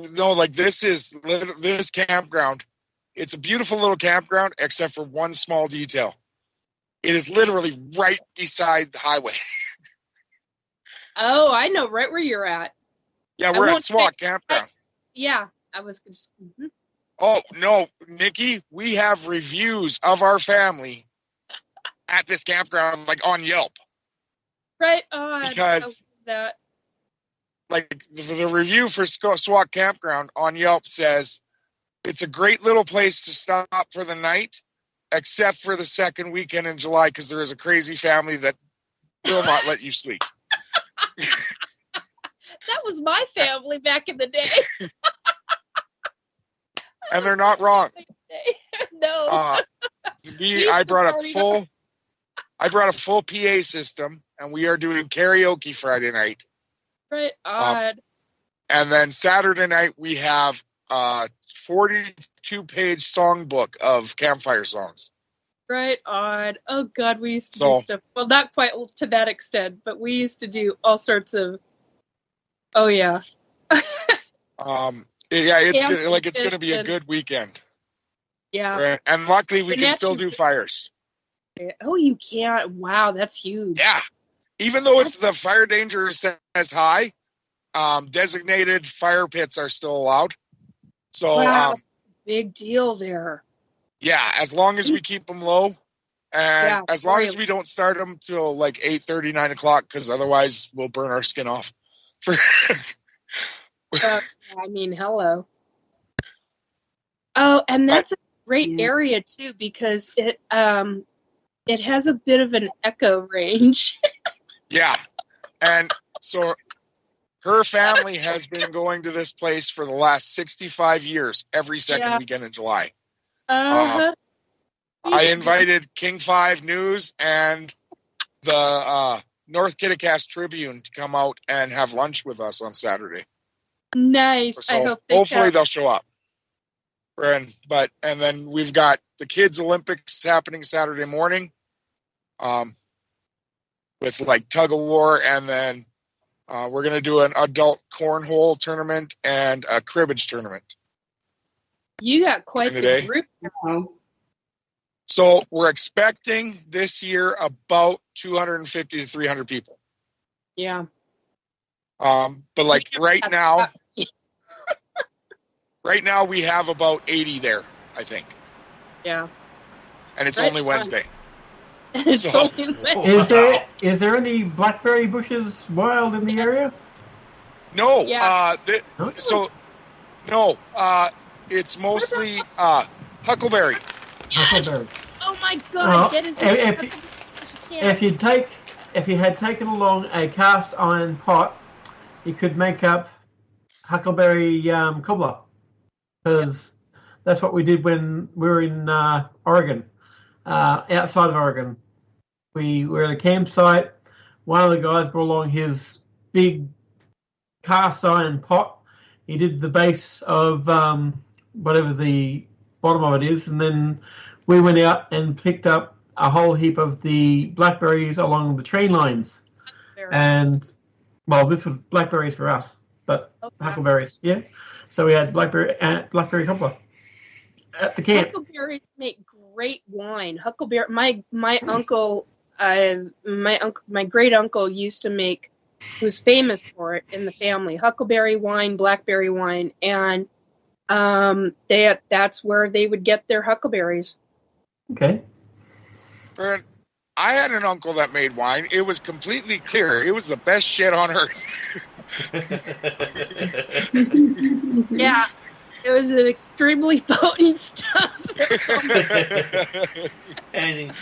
campground. It's a beautiful little campground, except for one small detail. It is literally right beside the highway. Oh, I know right where you're at. Yeah, we're at SWAT campground. Yeah, I was. Mm-hmm. Oh, no, Nikki, we have reviews of our family at this campground, like on Yelp. Right on. Because that. Like the review for SWAT campground on Yelp says, it's a great little place to stop for the night, except for the second weekend in July, because there is a crazy family that will not let you sleep. That was my family back in the day. And they're not wrong. No. I brought a full PA system, and we are doing karaoke Friday night. Right on. And then Saturday night we have a 42-page songbook of campfire songs. Right on. Oh God, we used to do stuff. Well, not quite to that extent, but we used to do all sorts of. Oh yeah. It's going to be a good weekend. Yeah. Right? And luckily we can still do fires. Oh, you can. Wow, that's huge. Yeah. Even though it's the fire danger says high, designated fire pits are still allowed. So, wow, big deal there. Yeah, as long as we keep them low, and as long as we don't start them till like 8:30, 9 o'clock, because otherwise we'll burn our skin off. I mean, hello. Oh, and that's a great area too, because it has a bit of an echo range. Yeah, and so her family has been going to this place for the last 65 years, every second weekend in July. I invited King 5 News and the North Kittitas Tribune to come out and have lunch with us on Saturday. Nice. So I hope hopefully they'll show up. And then we've got the Kids Olympics happening Saturday morning. with like tug of war, and then we're going to do an adult cornhole tournament and a cribbage tournament. You got quite During the the day. group. Wow. So we're expecting this year about 250 to 300 people. Yeah. But like right now we have about 80 there, I think. Yeah. And it's Right only on. Wednesday. It's So- only Wednesday. Is there any blackberry bushes wild in the area? No, Yeah. it's mostly huckleberry. Yes! Huckleberry. Oh my God! Well, Get his if you had taken along a cast iron pot, you could make up huckleberry cobbler, because that's what we did when we were in Oregon, outside of Oregon. We were at a campsite. One of the guys brought along his big cast iron pot. He did the base of whatever the bottom of it is, and then we went out and picked up a whole heap of the blackberries along the train lines. And, well, this was blackberries for us, but huckleberries, yeah. So we had blackberry cobbler at the camp. Huckleberries make great wine. Huckleberry. My uncle, my great uncle used to make. Was famous for it in the family. Huckleberry wine, blackberry wine, and that's where they would get their huckleberries. Okay. And I had an uncle that made wine. It was completely clear. It was the best shit on earth. Yeah, it was an extremely potent stuff. And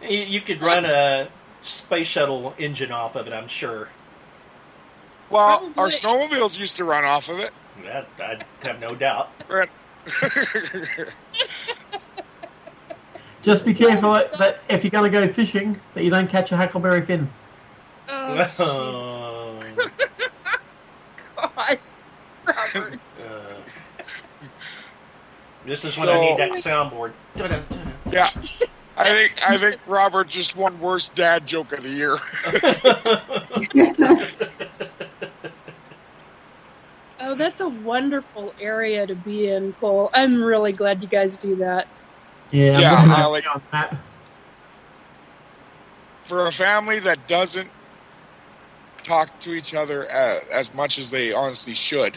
you could run a space shuttle engine off of it, I'm sure. Well, Probably. our snowmobiles used to run off of it. That I have no doubt. Just be careful that if you're going to go fishing, that you don't catch a huckleberry fin. Oh, God, Robert. This is when I need that soundboard. Dun-dun-dun-dun. Yeah. I think Robert just won worst dad joke of the year. Oh, that's a wonderful area to be in, Cole. I'm really glad you guys do that. Yeah, Yeah, I'm I looking like- on that. For a family that doesn't talk to each other as much as they honestly should,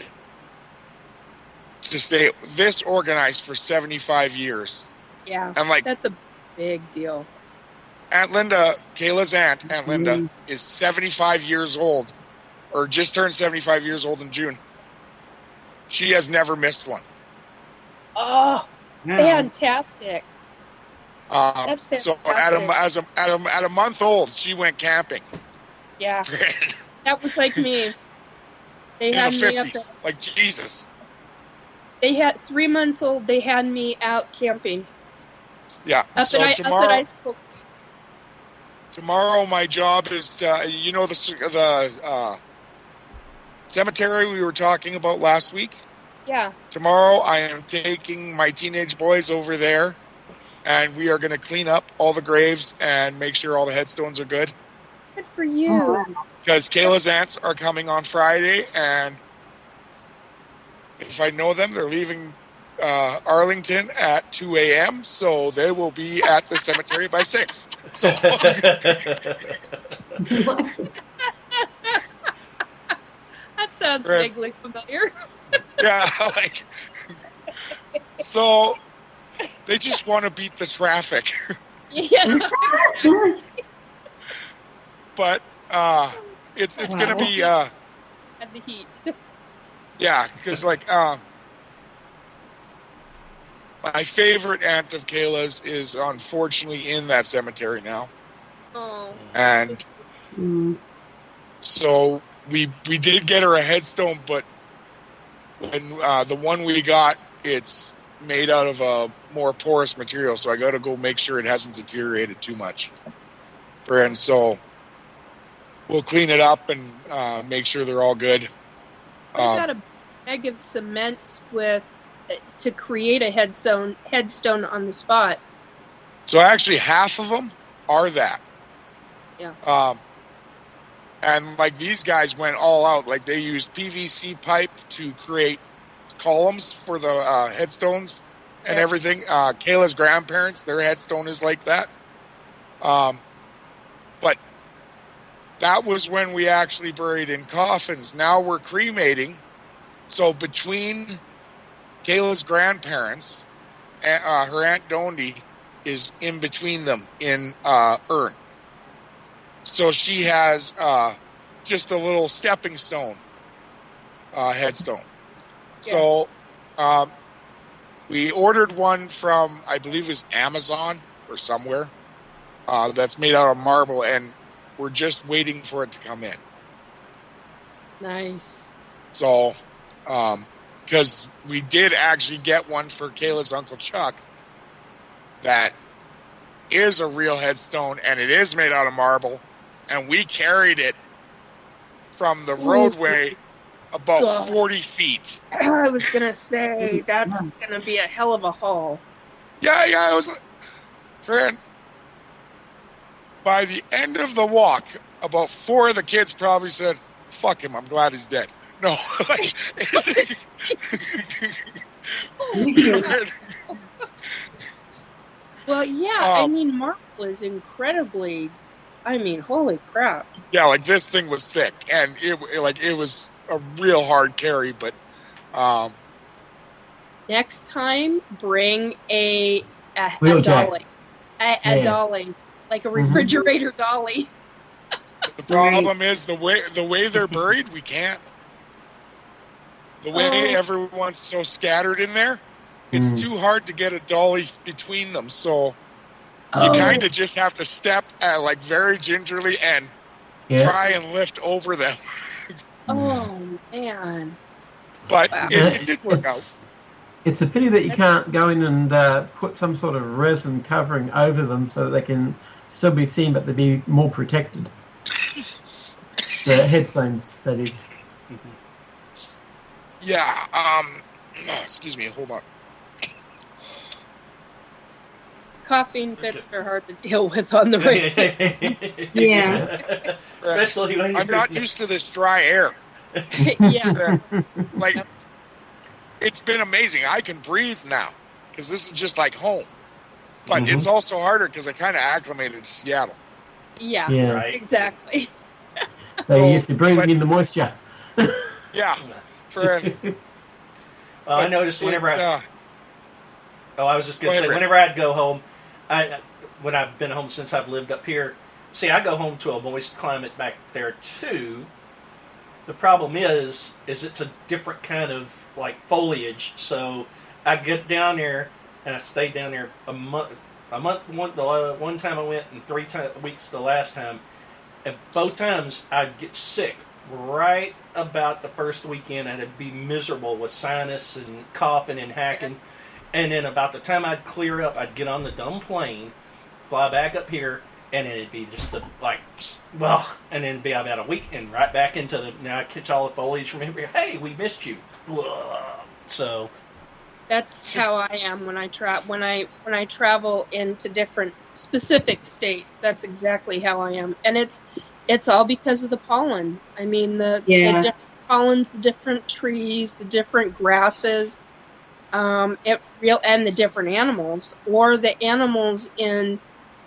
to stay this organized for 75 years. Yeah, And like that's a big deal. Aunt Linda, Kayla's aunt, Aunt Linda, is 75 years old, or just turned 75 years old in June. She has never missed one. Oh, fantastic. That's So fantastic. at a month old, she went camping Yeah, that was like me. They in the had me up 50s. Like Jesus. They had 3 months old. They had me out camping Yeah. up So at Ice Creek. tomorrow my job is, the cemetery we were talking about last week. Yeah. Tomorrow I am taking my teenage boys over there, and we are going to clean up all the graves and make sure all the headstones are good. Good for you. Because Kayla's aunts are coming on Friday, and if I know them, they're leaving Arlington at 2 a.m., so they will be at the cemetery by 6. So That sounds Right. vaguely familiar. yeah, so they just want to beat the traffic. Yeah. But it's going to be At the heat. yeah, because my favorite aunt of Kayla's is unfortunately in that cemetery now, Oh. and so we did get her a headstone, but when the one we got, it's made out of a more porous material, so I got to go make sure it hasn't deteriorated too much. And so we'll clean it up and make sure they're all good. I got a bag of cement to create a headstone on the spot. So actually, half of them are that. Yeah. And like these guys went all out. Like they used PVC pipe to create columns for the headstones and everything. Kayla's grandparents, their headstone is like that. But that was when we actually buried in coffins. Now we're cremating. So between Kayla's grandparents and her Aunt Dondi is in between them in urn. So she has just a little stepping stone headstone. Yeah. So we ordered one from, I believe it was Amazon or somewhere, that's made out of marble, and we're just waiting for it to come in. Nice. So, because we did actually get one for Kayla's Uncle Chuck that is a real headstone, and it is made out of marble, and we carried it from the roadway about 40 feet. I was going to say, that's going to be a hell of a haul. Yeah, it was. Friend, by the end of the walk, about 4 of the kids probably said, fuck him, I'm glad he's dead. No. Well, yeah, I mean, marble is incredibly, holy crap. Yeah, like this thing was thick, and it was a real hard carry, but next time bring a Wheeljack. dolly. A dolly. Like a refrigerator dolly. The problem is the way they're buried, we can't. The way everyone's so scattered in there, it's too hard to get a dolly between them. So you kind of just have to step like very gingerly and try and lift over them. Oh man! But it did work out. It's a pity that you can't go in and put some sort of resin covering over them so that they can still be seen, but they'd be more protected. The headstones, that is. Yeah. Excuse me. Hold on. Coughing fits are hard to deal with on the radio. Yeah. Especially when I'm not used to this dry air. Yeah. Like, it's been amazing. I can breathe now because this is just like home. But it's also harder because I kind of acclimated to Seattle. Yeah. Right. Exactly. So you're used to breathing in the moisture. Yeah. I noticed whenever I was just going to say, Rick. whenever I'd go home, when I've been home since I've lived up here, see, I go home to a moist climate back there too. The problem is it's a different kind of like foliage. So I get down there and I stayed down there a month. The one time I went, and 3 weeks the last time, and both times I'd get sick. Right about the first weekend, I'd be miserable with sinus and coughing and hacking. And then about the time I'd clear up, I'd get on the dumb plane, fly back up here, and it'd be just and then it'd be about a week, and right back into now I catch all the foliage from here. Hey, we missed you. So that's how I am when I travel into different specific states. That's exactly how I am, and it's all because of the pollen. I mean, the different pollens, the different trees, the different grasses, and the different animals, or the animals in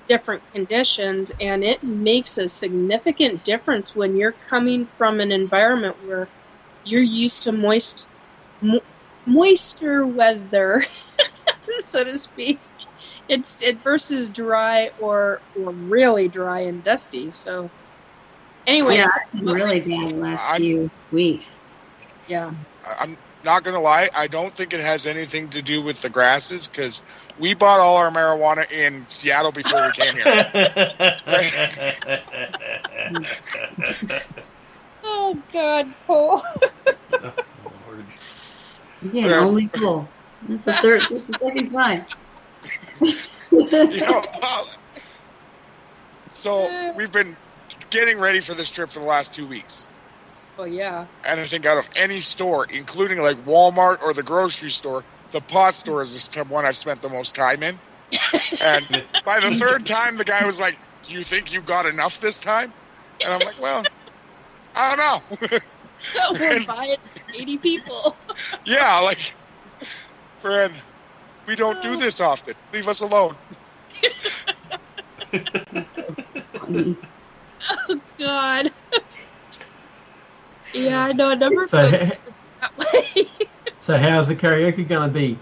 different conditions, and it makes a significant difference when you're coming from an environment where you're used to moister weather, so to speak. It versus dry or really dry and dusty. So anyway, yeah, it's been really bad the last few weeks. Yeah, I'm not gonna lie. I don't think it has anything to do with the grasses because we bought all our marijuana in Seattle before we came here. Oh God, Cole. Yeah, only Cole. That's the second time. So we've been getting ready for this trip for the last 2 weeks. Well, yeah. And I think out of any store, including like Walmart or the grocery store, the pot store is the one I've spent the most time in. And by the third time, the guy was like, "Do you think you got enough this time?" And I'm like, "Well, I don't know. We'll buy it to 80 people. Yeah, like, friend, we don't do this often. Leave us alone. Oh, God. Yeah, I know a number of So, folks that way. So how's the karaoke going to be?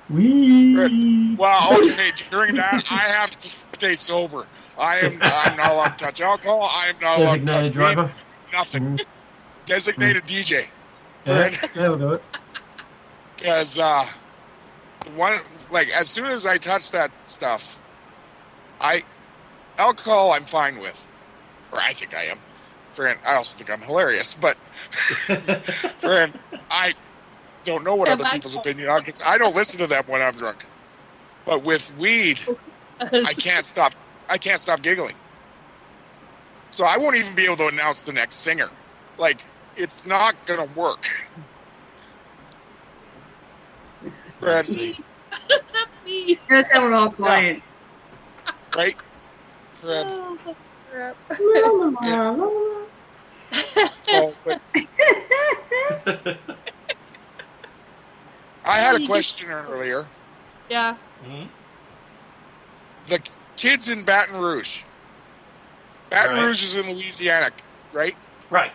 Wee. Well, okay, during that, I have to stay sober. I'm not allowed to touch alcohol. I'm not allowed to touch Designated driver. weed. Nothing. Designated DJ. Yeah, Friend. that'll do it. Because as soon as I touch that stuff, alcohol I'm fine with, or I think I am. Friend, I also think I'm hilarious, but friend, I don't know what other people's opinion are because I don't listen to them when I'm drunk. But with weed, I can't stop. I can't stop giggling. So I won't even be able to announce the next singer. Like, it's not gonna work. Fred, That's me. That's how we're all quiet. right? Fred. Oh, crap. So, but I had a question earlier. Yeah. Mm-hmm. The kids in Baton Rouge. Baton Right. Rouge is in Louisiana, right? Right.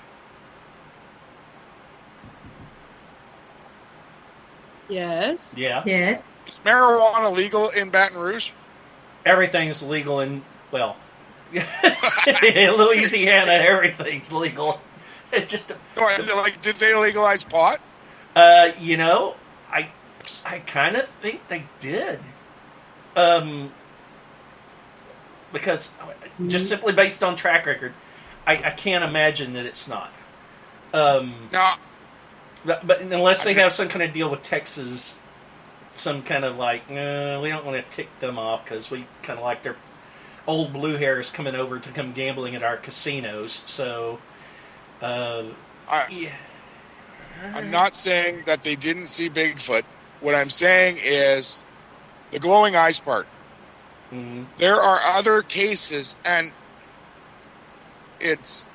Yes. Yeah. Yes. Is marijuana legal in Baton Rouge? Everything's legal in, well, in Louisiana, everything's legal. It just, Or, like, did they legalize pot? you know, I kind of think they did. Because just simply based on track record, I can't imagine that it's not. No. But unless they have some kind of deal with Texas, some kind of like, we don't want to tick them off because we kind of like their old blue hairs coming over to come gambling at our casinos. So, yeah. I'm not saying that they didn't see Bigfoot. What I'm saying is the glowing eyes part. Mm-hmm. There are other cases, and it's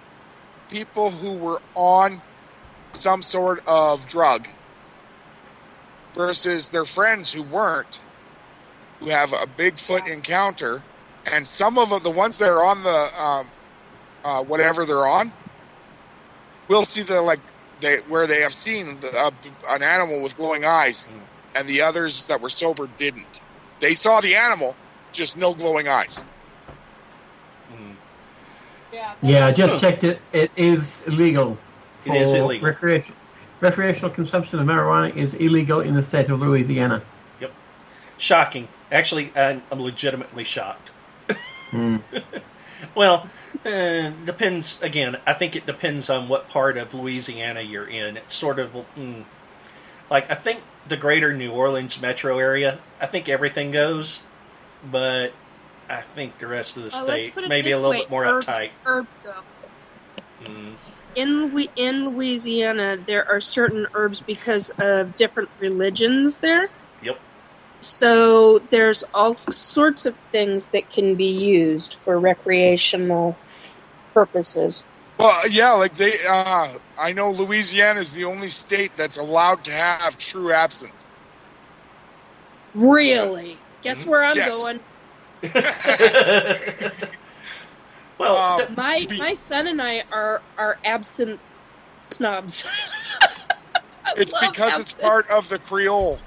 people who were on some sort of drug versus their friends who weren't, who have a Bigfoot encounter, and some of the ones that are on the whatever they're on will see where they have seen an animal with glowing eyes, and the others that were sober didn't. They saw the animal, just no glowing eyes. Yeah, I just checked it. It is illegal. It is illegal. Recreational consumption of marijuana is illegal in the state of Louisiana. Yep. Shocking. Actually, I'm legitimately shocked. Well, depends. Again, I think it depends on what part of Louisiana you're in. It's sort of like, I think the greater New Orleans metro area, I think everything goes, but I think the rest of the state maybe a little bit more uptight. Herbs go. In Louisiana, there are certain herbs because of different religions there. Yep. So there's all sorts of things that can be used for recreational purposes. Well, yeah, like I know Louisiana is the only state that's allowed to have true absinthe. Really? Guess where I'm Yes. going? Well, My son and I are absinthe snobs. It's love because it's absinthe. part of the Creole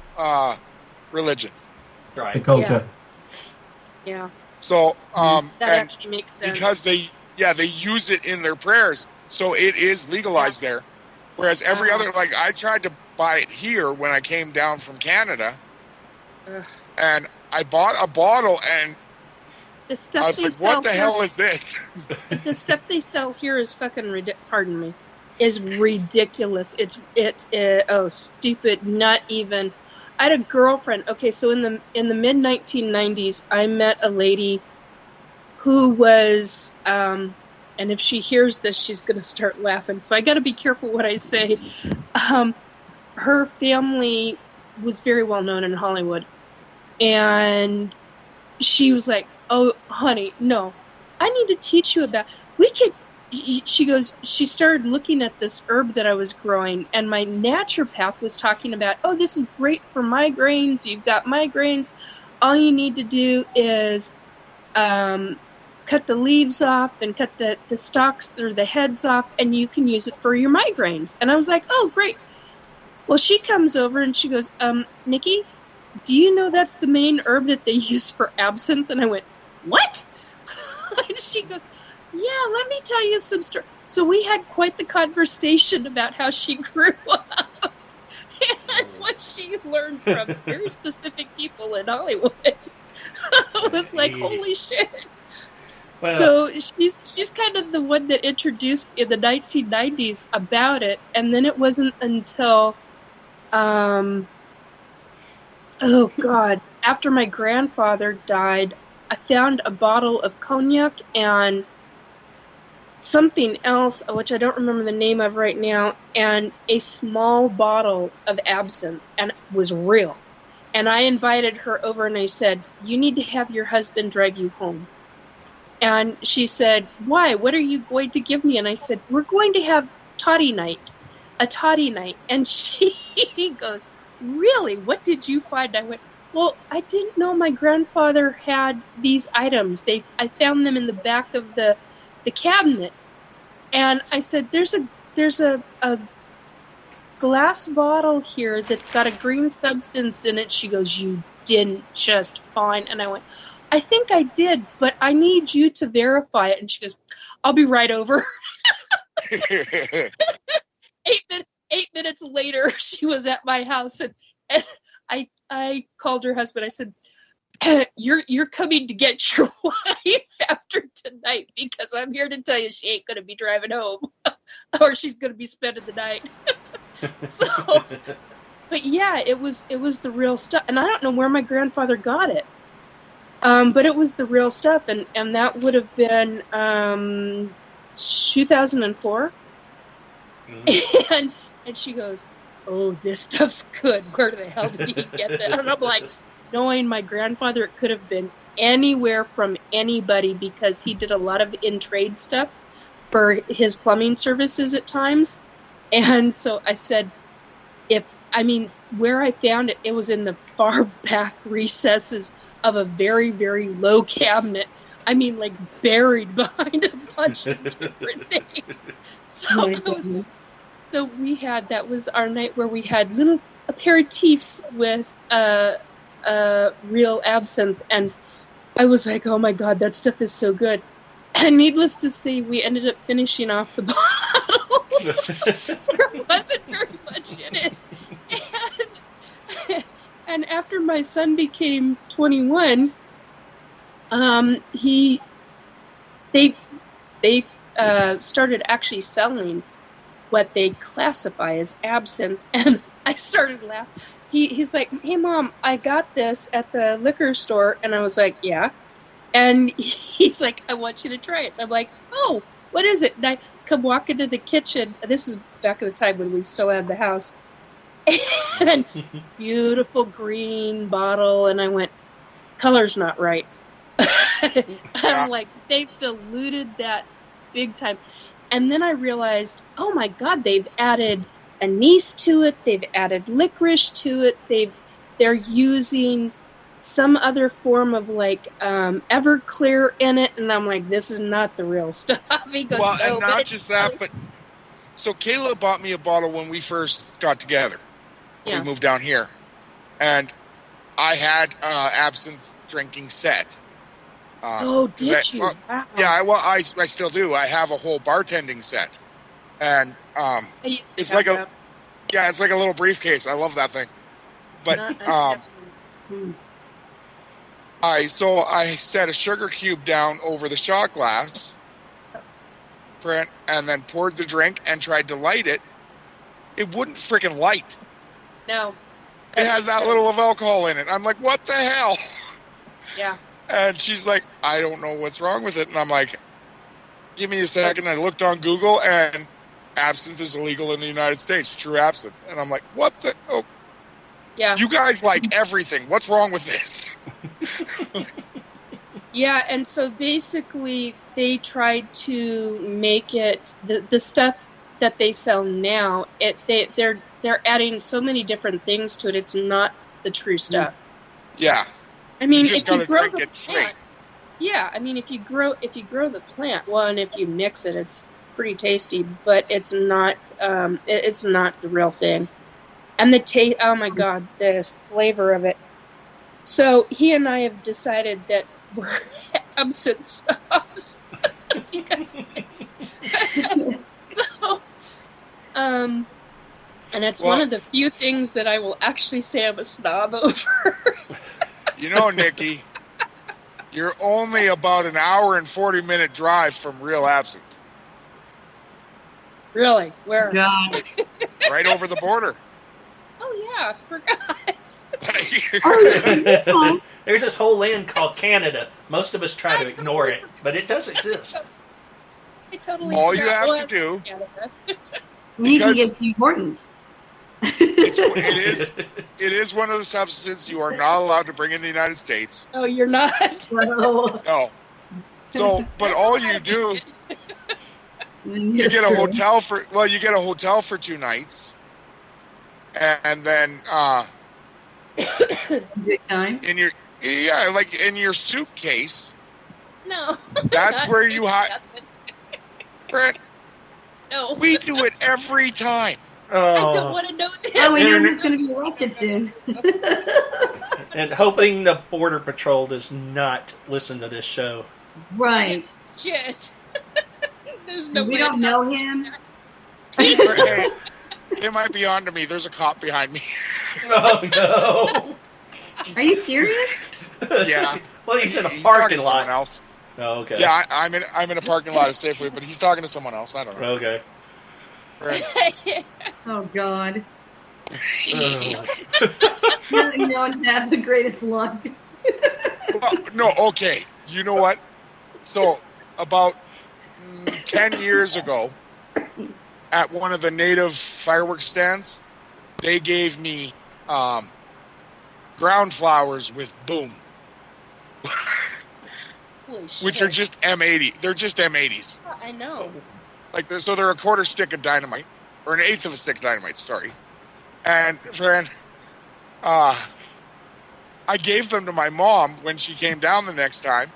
religion. The right. culture. Yeah, So, that and actually makes sense. because they use it in their prayers, so it is legalized there. Whereas every other, like, I tried to buy it here when I came down from Canada, Ugh. and I bought a bottle, and The I stuff was they like, sell "What the here, hell is this?" the stuff they sell here is fucking pardon me, is ridiculous. It's stupid. Not even. I had a girlfriend. Okay, so in the mid 1990s, I met a lady who was, and if she hears this, she's gonna start laughing. So I got to be careful what I say. Her family was very well known in Hollywood, and she was like, "Oh, honey, no, I need to teach you about. We she goes, she started looking at this herb that I was growing, and my naturopath was talking about, oh, this is great for migraines. You've got migraines. All you need to do is cut the leaves off and cut the stalks or the heads off, and you can use it for your migraines. And I was like, oh, great. Well, she comes over and she goes, Nikki, do you know that's the main herb that they use for absinthe? And I went, what? And she goes, yeah, let me tell you some story. So we had quite the conversation about how she grew up and what she learned from very specific people in Hollywood. I was like, holy shit. Well, So she's kind of the one that introduced in the 1990s about it, and then it wasn't until, oh God, after my grandfather died, I found a bottle of cognac and something else, which I don't remember the name of right now, and a small bottle of absinthe, and it was real. And I invited her over and I said, you need to have your husband drive you home. And she said, why? What are you going to give me? And I said, we're going to have a toddy night. And she goes, really? What did you find? I went, well, I didn't know my grandfather had these items. I found them in the back of the cabinet. And I said, there's a glass bottle here that's got a green substance in it. She goes, you didn't just find. And I went, I think I did, but I need you to verify it. And she goes, I'll be right over. 8 minutes later, she was at my house, and I called her husband. I said, you're coming to get your wife after tonight, because I'm here to tell you she ain't going to be driving home, or she's going to be spending the night. So, but yeah, it was the real stuff, and I don't know where my grandfather got it. But it was the real stuff, and that would have been 2004. Mm-hmm. And she goes, oh, this stuff's good. Where the hell did he get that? And I'm like, knowing my grandfather, it could have been anywhere from anybody, because he did a lot of in-trade stuff for his plumbing services at times. And so I said, where I found it, it was in the far back recesses of a very, very low cabinet. Like buried behind a bunch of different things. So that was our night where we had little aperitifs with real absinthe, and I was like, oh my God, that stuff is so good. And needless to say, we ended up finishing off the bottle. There wasn't very much in it. And after my son became 21, they started actually selling what they classify as absinthe, and I started laughing. He's like, hey Mom, I got this at the liquor store, and I was like, yeah. And he's like, I want you to try it. And I'm like, oh, what is it? And I come walk into the kitchen. This is back at the time when we still had the house. And beautiful green bottle, and I went, color's not right. I'm like, they've diluted that big time. And then I realized, oh my God, they've added anise to it, they've added licorice to it, they're using some other form of Everclear in it, and I'm like, this is not the real stuff. He goes, well, no, and not just that, but so Kayla bought me a bottle when we first got together. Yeah. We moved down here, and I had absinthe drinking set. Did you? Well, wow. Yeah, I still do. I have a whole bartending set, and it's like it's like a little briefcase. I love that thing. But I set a sugar cube down over the shot glass, and then poured the drink and tried to light it. It wouldn't freaking light. No. It has that little of alcohol in it. I'm like, what the hell? Yeah. And she's like, I don't know what's wrong with it. And I'm like, give me a second. I looked on Google, and absinthe is illegal in the United States. True absinthe. And I'm like, what the? Oh. Yeah. You guys like everything. What's wrong with this? Yeah, and so basically they tried to make it the stuff that they sell now. They're adding so many different things to it. It's not the true stuff. Yeah. I mean, You just if you gotta grow drink the it straight. plant, yeah. I mean, if you grow the plant, well, and if you mix it, it's pretty tasty. But it's not the real thing. And the taste. Oh my God, the flavor of it. So he and I have decided that we're absent snobs. So, and it's one of the few things that I will actually say I'm a snob over. You know, Nikki, you're only about an hour and 40-minute drive from real absinthe. Really? Where? God. Right over the border. Oh yeah, I forgot. There's this whole land called Canada. Most of us try to ignore it, but it does exist. I totally All you forgot have what to do, We can because get Tim Hortons. it is one of the substances you are not allowed to bring in the United States. Oh, you're not. Well, No. So, but all you do, you yes, get a true. hotel for 2 nights, and then Good time. in your suitcase, No. that's Not where you hide. nothing. Brent, No. we do it every time. I don't Oh, want to know that. Oh, we know who's going to be arrested soon. and hoping the Border Patrol does not listen to this show. Right. Shit. There's no We way. don't know him. Hey, it might be on to me. There's a cop behind me. Oh Are you serious? no! Yeah. Well, he's in a He's parking talking to someone lot. else. Oh, okay. Yeah, I'm in a parking lot of Safeway, but he's talking to someone else. I don't know. Okay. Right. Oh, God. Oh. No one to have the greatest luck. Well, no, okay. You know what? So, about 10 years ago, at one of the native fireworks stands, they gave me ground flowers with boom, Holy shit. which are just M80. They're just M80s. I know. So they're a quarter stick of dynamite, or an eighth of a stick of dynamite. Sorry. And friend, I gave them to my mom when she came down the next time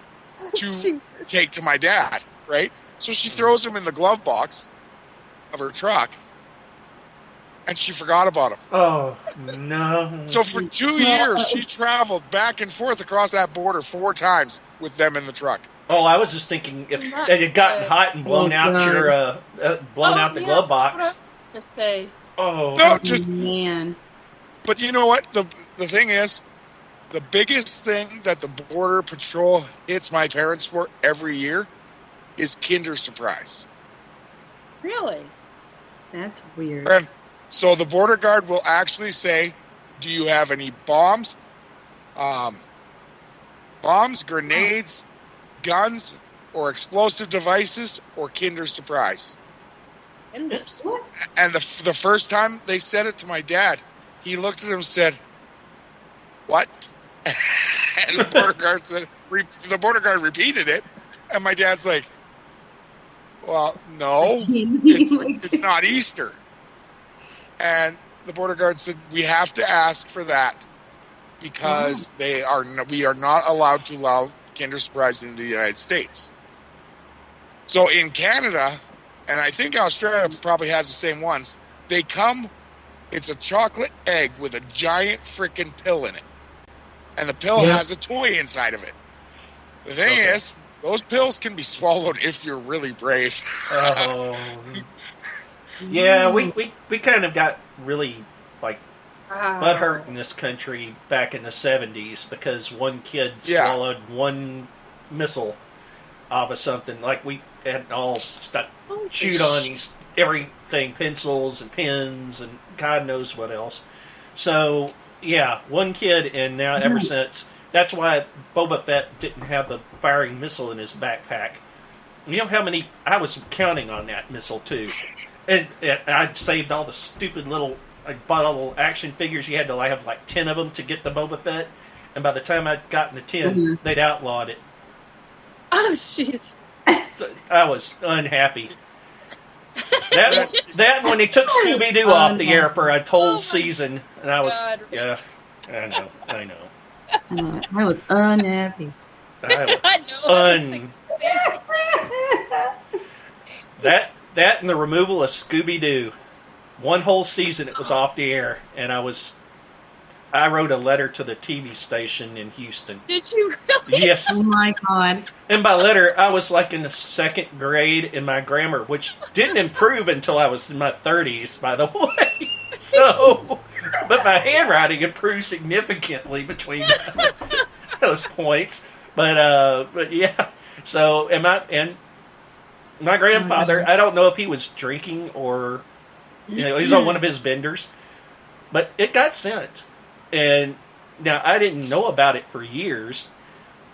to take to my dad. Right. So she throws them in the glove box of her truck, and she forgot about them. Oh no! So for 2 years, she traveled back and forth across that border 4 times with them in the truck. Oh, I was just thinking if Not it had gotten good. hot and blown Oh, out God. your blown out the glove box. Just say. Oh, No, Man. but you know what? The thing is, the biggest thing that the Border Patrol hits my parents for every year is Kinder Surprise. Really? That's weird. And so the border guard will actually say, "Do you have any bombs, grenades, guns, or explosive devices, or Kinder Surprise?" Enders. What? And the first time they said it to my dad, he looked at him and said, "What?" And the border guard said, the border guard repeated it, and my dad's like, "Well, no, it's not Easter." And the border guard said, "We have to ask for that because we are not allowed to allow Kinder Surprise into the United States." So in Canada, and I think Australia probably has the same ones, they come, it's a chocolate egg with a giant freaking pill in it. And the pill has a toy inside of it. The thing is, those pills can be swallowed if you're really brave. oh. Yeah, we kind of got really like butthurt in this country back in the 70s because one kid swallowed one missile off of something. Like we had all stuck, chewed on these everything, pencils and pens and God knows what else. So yeah, one kid, and now ever since, that's why Boba Fett didn't have the firing missile in his backpack. You know how many, I was counting on that missile too. And I'd saved all the stupid little, I bought all the little action figures. You had to have like 10 of them to get the Boba Fett. And by the time I'd gotten to 10, they'd outlawed it. Oh, jeez. So I was unhappy. That when they took Scooby Doo off the air for a whole season, and I was God. I know. I was unhappy. That and the removal of Scooby Doo, one whole season it was off the air, and I wrote a letter to the TV station in Houston. Did you really? Yes. Oh my God. And by letter, I was like in the second grade in my grammar, which didn't improve until I was in my 30s, by the way. So, but my handwriting improved significantly between those points. But yeah. So, and my grandfather, I don't know if he was drinking or, he's on one of his benders, but it got sent. And now I didn't know about it for years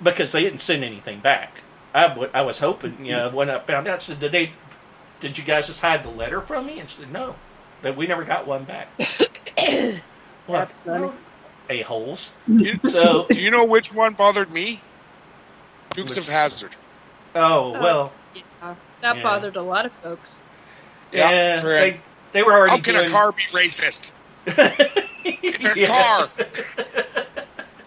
because they didn't send anything back. I was hoping, when I found out, I said, did you guys just hide the letter from me? And said, no, but we never got one back. That's funny. A-holes. Do you know which one bothered me? Dukes of Hazzard. Oh, well. Yeah, that bothered a lot of folks. Yeah, Yeah, they were already how can a car be racist? It's a car.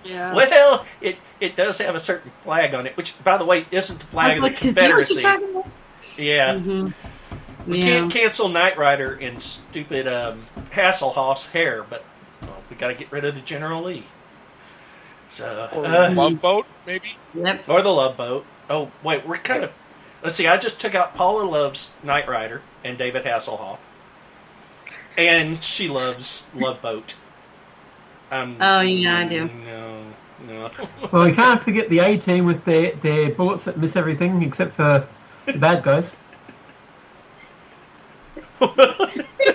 Yeah. Well, it does have a certain flag on it, which, by the way, isn't the flag of the Confederacy. Yeah. Mm-hmm. We can't cancel Knight Rider in stupid Hasselhoff's hair, but we got to get rid of the General Lee. So, Or Love Boat, maybe? Yep. or the Love Boat. Oh, wait, we're kind of... Let's see, I just took out Paula Love's Knight Rider and David Hasselhoff. And she loves Love Boat. Oh, yeah, I do. No. Well, we can't forget the A-Team with their bullets that miss everything except for the bad guys.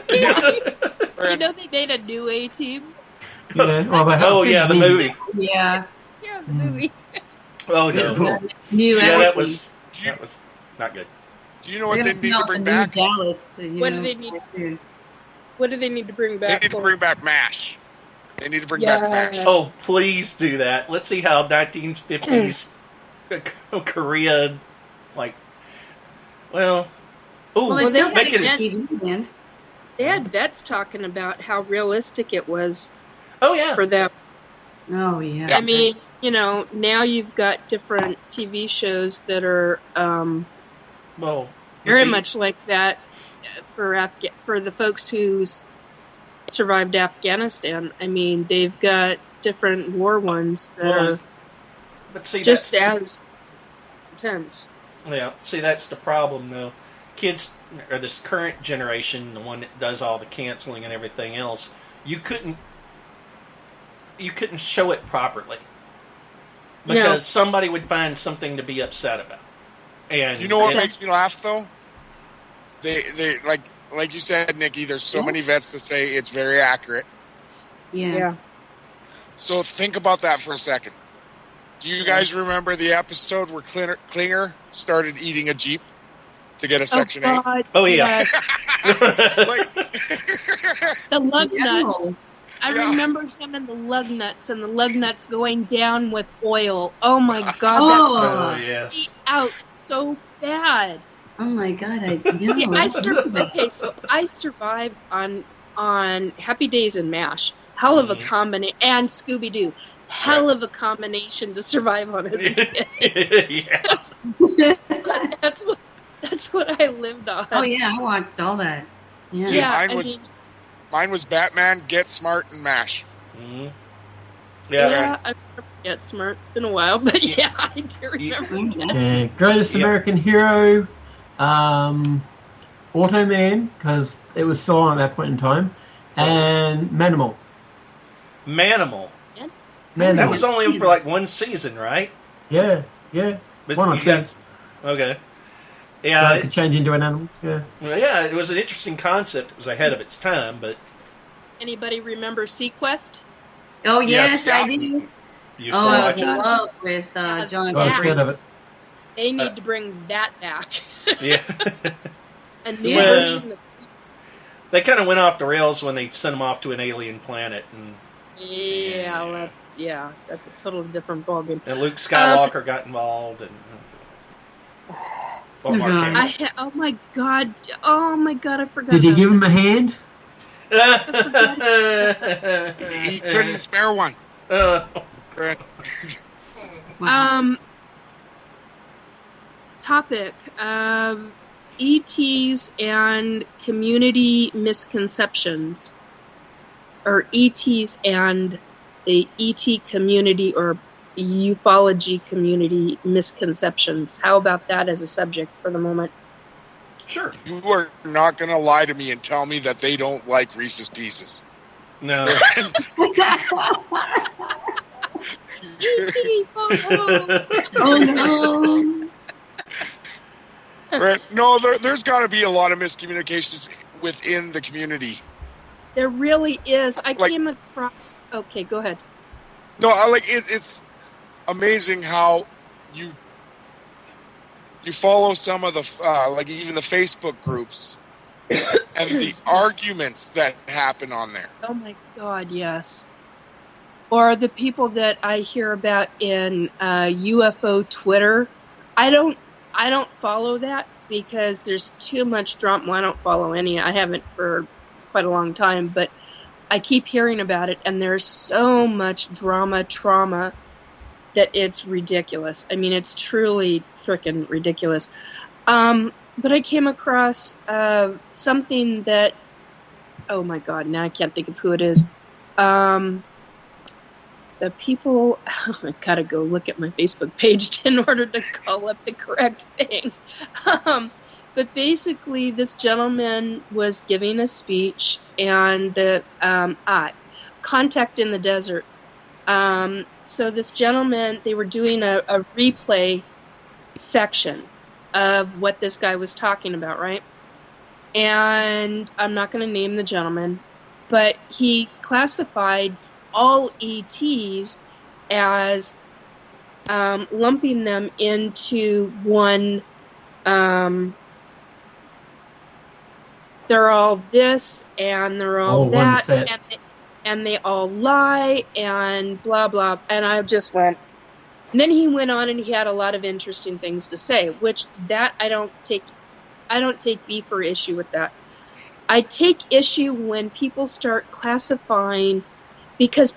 They made a new A-Team? Yeah. Well, the movie. Yeah. Yeah, the movie. Oh, no. New Yeah, that everything. was not good. Do you know what they need to bring back? Dallas, What do they need to What do they need to bring They back? need to bring back MASH. They need to bring back MASH. Oh, please do that. Let's see how 1950s Korea, Well, they Well, still make got it. a TV land. They had vets talking about how realistic it was Oh yeah. for them. Oh, yeah. I mean, now you've got different TV shows that are Well, very much like that for the folks who's survived Afghanistan. I mean, they've got different war ones that are but see, just as intense. Yeah, see, that's the problem, though. Kids, or this current generation, the one that does all the canceling and everything else, you couldn't show it properly because somebody would find something to be upset about. And You know what makes me laugh, though? They like you said, Nikki, there's so many vets to say it's very accurate. Yeah. So think about that for a second. Do you guys remember the episode where Klinger started eating a Jeep to get a Section 8? God, Oh, yeah. yes. The lug nuts. I remember him and the lug nuts, and the lug nuts going down with oil. Oh my God! Oh, yes. Out so bad. Oh my God! I know. Yeah, I survived on Happy Days and MASH. Hell of a combination, and Scooby Doo. Hell of a combination to survive on as a kid. Yeah. That's what I lived on. Oh yeah, I watched all that. Yeah. Yeah, Mine was Batman, Get Smart, and MASH. Mm-hmm. Yeah, I remember Get Smart. It's been a while, but yeah, I do remember that. Yeah, Greatest American Hero, Automan, because it was still on at that point in time, and Manimal. Manimal. Manimal. That was only for one season, right? Yeah. But One or two. Okay. So Yeah. it could change into an animal. Yeah. Well, yeah, it was an interesting concept. It was ahead of its time, but Anybody remember Sequest? Oh yes, Yes. I do. used to Oh, I watch was it. in love with John. Got scared of it. They need to bring that back. Yeah. A new Well, version of they kind of went off the rails when they sent them off to an alien planet, and that's a totally different ballgame. Luke Skywalker got involved, and Or Oh, Mark God. Hamill. oh my god, I forgot. Did you about give him that. a hand? He couldn't spare one. Right. Wow. Topic: ETs and community misconceptions, or ETs and the ET community or ufology community misconceptions. How about that as a subject for the moment? Sure. You are not going to lie to me and tell me that they don't like Reese's Pieces. No. Oh no. Right? No, there's got to be a lot of miscommunications within the community. There really is. I Like- came across. Okay, go ahead. No, I like it. It's amazing how you follow some of the like even the Facebook groups and the arguments that happen on there. Oh my god, yes. Or the people that I hear about in UFO Twitter. I don't follow that because there's too much drama. Well, I don't follow any. I haven't for quite a long time, but I keep hearing about it, and there's so much trauma that it's ridiculous. I mean, it's truly freaking ridiculous. But I came across something that, oh my god, now I can't think of who it is. The people, I gotta go look at my Facebook page in order to call up the correct thing. But basically, this gentleman was giving a speech, and the Contact in the Desert. So this gentleman, they were doing a replay section of what this guy was talking about, right? And I'm not going to name the gentleman, but he classified all ETs as lumping them into one. They're all this and they're all All one that, set. and they all lie and blah blah. And I just went. And then he went on and he had a lot of interesting things to say, which that I don't take beef or issue with that. I take issue when people start classifying, because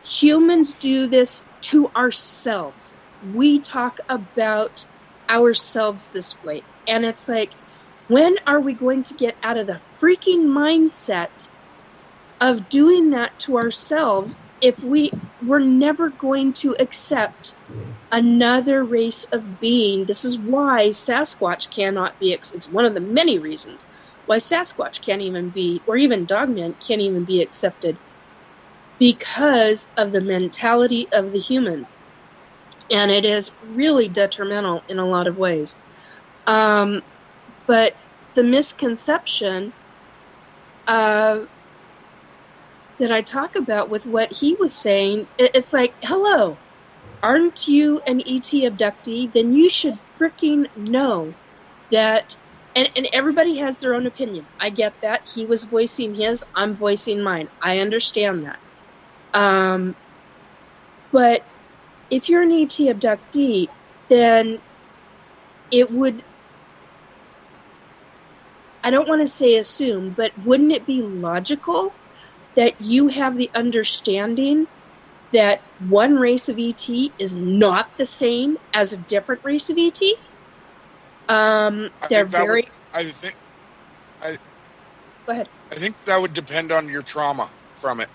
humans do this to ourselves. We talk about ourselves this way. And it's like, when are we going to get out of the freaking mindset of doing that to ourselves if we're never going to accept another race of being? This is why Sasquatch cannot be, it's one of the many reasons why Sasquatch can't even be, or even Dogman can't even be accepted, because of the mentality of the human. And it is really detrimental in a lot of ways. But the misconception that I talk about with what he was saying, it's like, hello, aren't you an ET abductee? Then you should freaking know that, and everybody has their own opinion. I get that. He was voicing his, I'm voicing mine. I understand that. But if you're an ET abductee, then it would, I don't want to say assume, but wouldn't it be logical that you have the understanding that one race of ET is not the same as a different race of ET? They're very... Go ahead. I think that would depend on your trauma from it.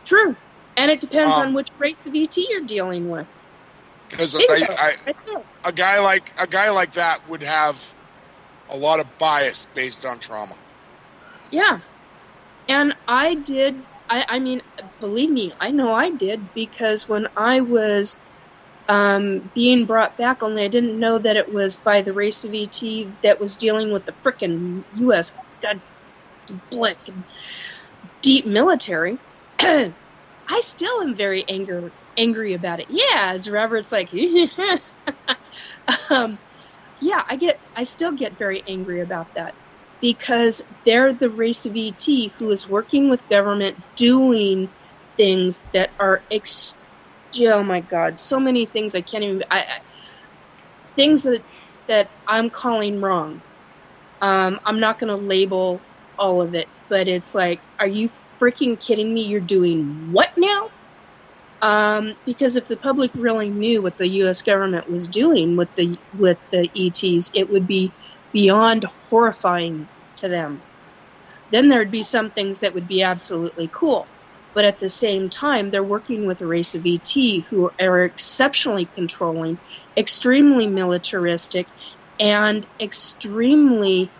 True. And it depends on which race of ET you're dealing with. Because Bingo. a guy like that would have a lot of bias based on trauma. Yeah. And I did, I mean, believe me, I know I did, because when I was being brought back, only I didn't know that it was by the race of ET that was dealing with the frickin' U.S. Black deep military. I still am very angry about it. Yeah, as Robert's like, yeah, I still get very angry about that, because they're the race of ET who is working with government, doing things that are, oh my God, so many things I can't even, things that that I'm calling wrong. I'm not going to label all of it, but it's like, are you freaking kidding me? You're doing what now? Because if the public really knew what the U.S. government was doing with the ETs, it would be beyond horrifying to them. Then there'd be some things that would be absolutely cool. But at the same time, they're working with a race of ET who are exceptionally controlling, extremely militaristic, and extremely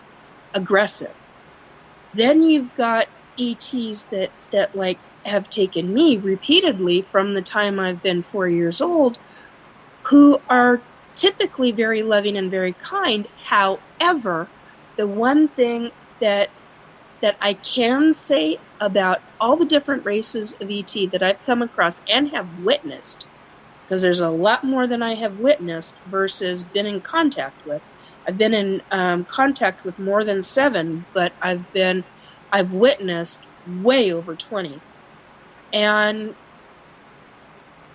aggressive. Then you've got ETs that like have taken me repeatedly from the time I've been 4 years old, who are typically very loving and very kind. However, the one thing that I can say about all the different races of ET that I've come across and have witnessed, because there's a lot more than I have witnessed versus been in contact with. I've been in contact with more than 7, but I've witnessed way over 20. And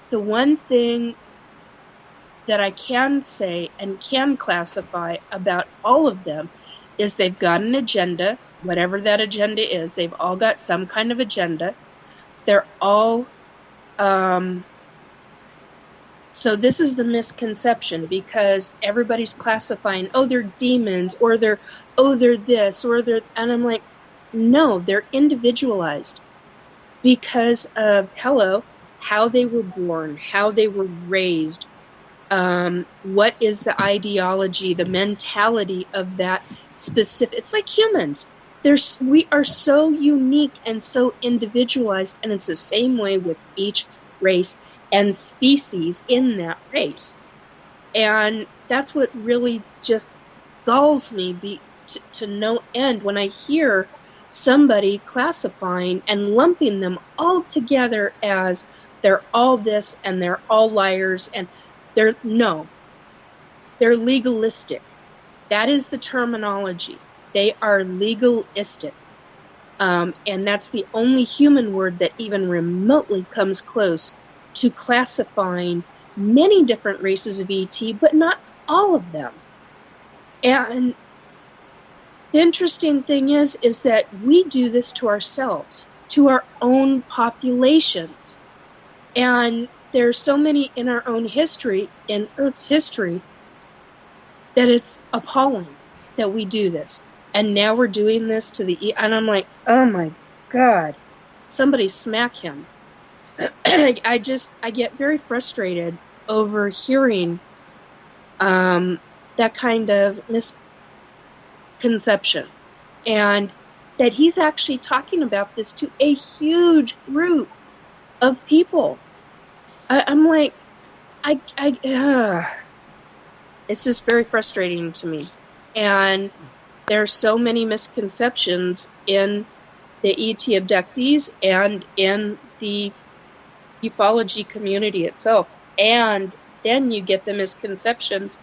the one thing that I can say and can classify about all of them is they've got an agenda, whatever that agenda is. They've all got some kind of agenda. They're all... So this is the misconception, because everybody's classifying, oh, they're demons, or they're this, or they're... And I'm like, no, they're individualized because of, how they were born, how they were raised, what is the ideology, the mentality of that specific... It's like humans. We are so unique and so individualized, and it's the same way with each race and species in that race. And that's what really just galls me to no end when I hear somebody classifying and lumping them all together as they're all this and they're all liars, and they're legalistic. That is the terminology. They are legalistic. And that's the only human word that even remotely comes close to classifying many different races of ET, but not all of them. And the interesting thing is that we do this to ourselves, to our own populations. And there's so many in our own history, in Earth's history, that it's appalling that we do this. And now we're doing this to the... And I'm like, oh my God, somebody smack him. I get very frustrated over hearing that kind of misconception. And that he's actually talking about this to a huge group of people. I'm like, it's just very frustrating to me. And there are so many misconceptions in the ET abductees and in the ufology community itself. And then you get the misconceptions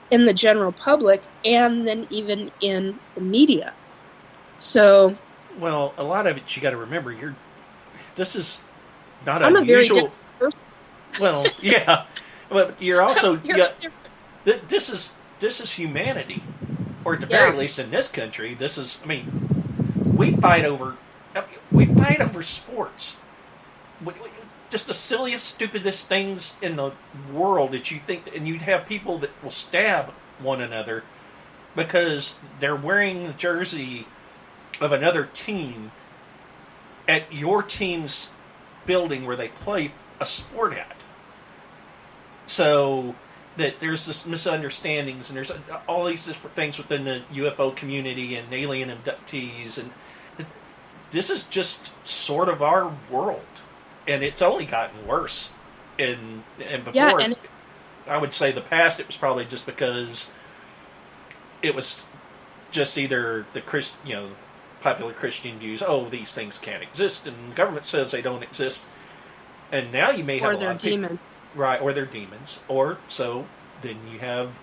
in the general public and then even in the media. So... Well, a lot of it you got to remember, this is not I'm unusual. A very different person. Well, yeah. But you're also... This is humanity. Or at the very least in this country, this is... I mean, we fight over sports. Just the silliest, stupidest things in the world that you think... And you'd have people that will stab one another because they're wearing the jersey of another team at your team's building where they play a sport at. So that there's this misunderstandings, and there's all these different things within the UFO community and alien abductees, and this is just sort of our world, and it's only gotten worse. And before, I would say the past, it was probably just because it was just either the popular Christian views. Oh, these things can't exist, and the government says they don't exist. And now you may have a lot of people, demons. Right, or they're demons. Or so then you have,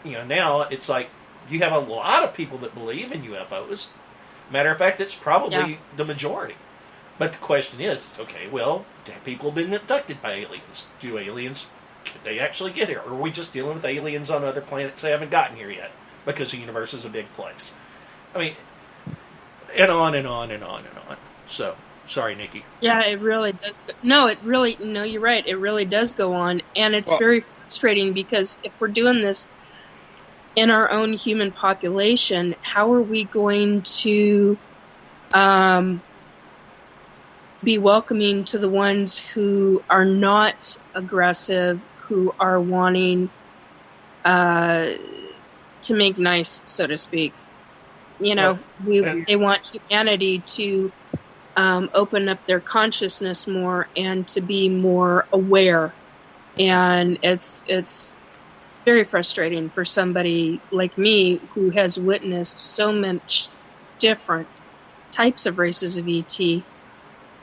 now it's like you have a lot of people that believe in UFOs. Matter of fact, it's probably the majority. But the question is, okay, well, have people been abducted by aliens? Do aliens Did they actually get here? Or are we just dealing with aliens on other planets that haven't gotten here yet? Because the universe is a big place. I mean, and on and on and on and on. So, sorry, Nikki. Yeah, it really does. No, you're right. It really does go on. And it's very frustrating because if we're doing this in our own human population, how are we going to be welcoming to the ones who are not aggressive, who are wanting to make nice, so to speak? You know, they want humanity to open up their consciousness more and to be more aware. And it's very frustrating for somebody like me who has witnessed so much different types of races of ET,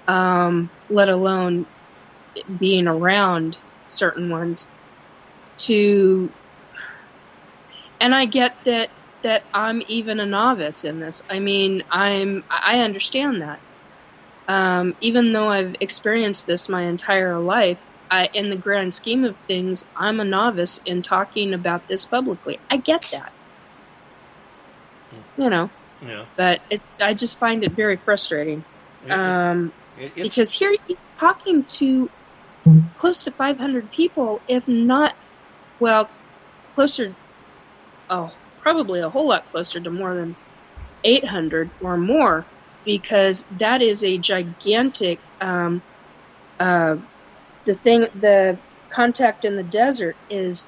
let alone being around certain ones. And I get that I'm even a novice in this. I mean, I understand that. Even though I've experienced this my entire life, in the grand scheme of things, I'm a novice in talking about this publicly. I get that. You know. Yeah. But I just find it very frustrating. Because here he's talking to close to 500 people, if not, well, closer, probably a whole lot closer to more than 800 or more, because that is a gigantic, the contact in the desert is,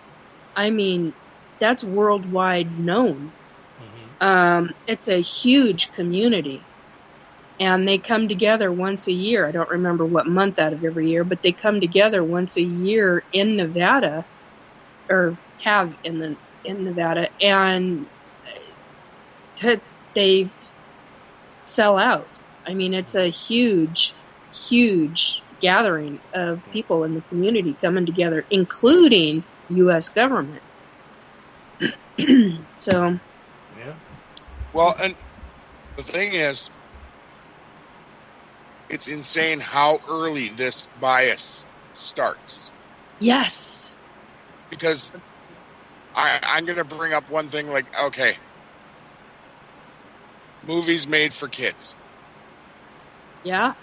I mean, that's worldwide known. Mm-hmm. It's a huge community. And they come together once a year. I don't remember what month out of every year, but they come together once a year in Nevada, or have in Nevada, and they sell out. I mean, it's a huge, huge gathering of people in the community coming together, including U.S. government. So, yeah. Well, and the thing is, it's insane how early this bias starts. Yes. Because I'm going to bring up one thing, like, okay, movies made for kids. Yeah.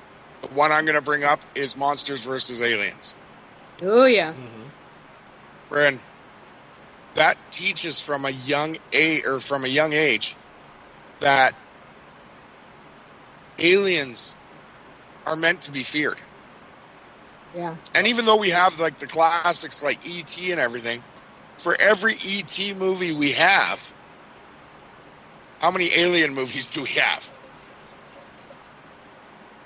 The one I'm going to bring up is Monsters vs. Aliens. Oh, yeah. Mm-hmm. Wherein that teaches from a young age that aliens are meant to be feared. Yeah. And even though we have like the classics like E.T. and everything, for every E.T. movie we have, how many alien movies do we have?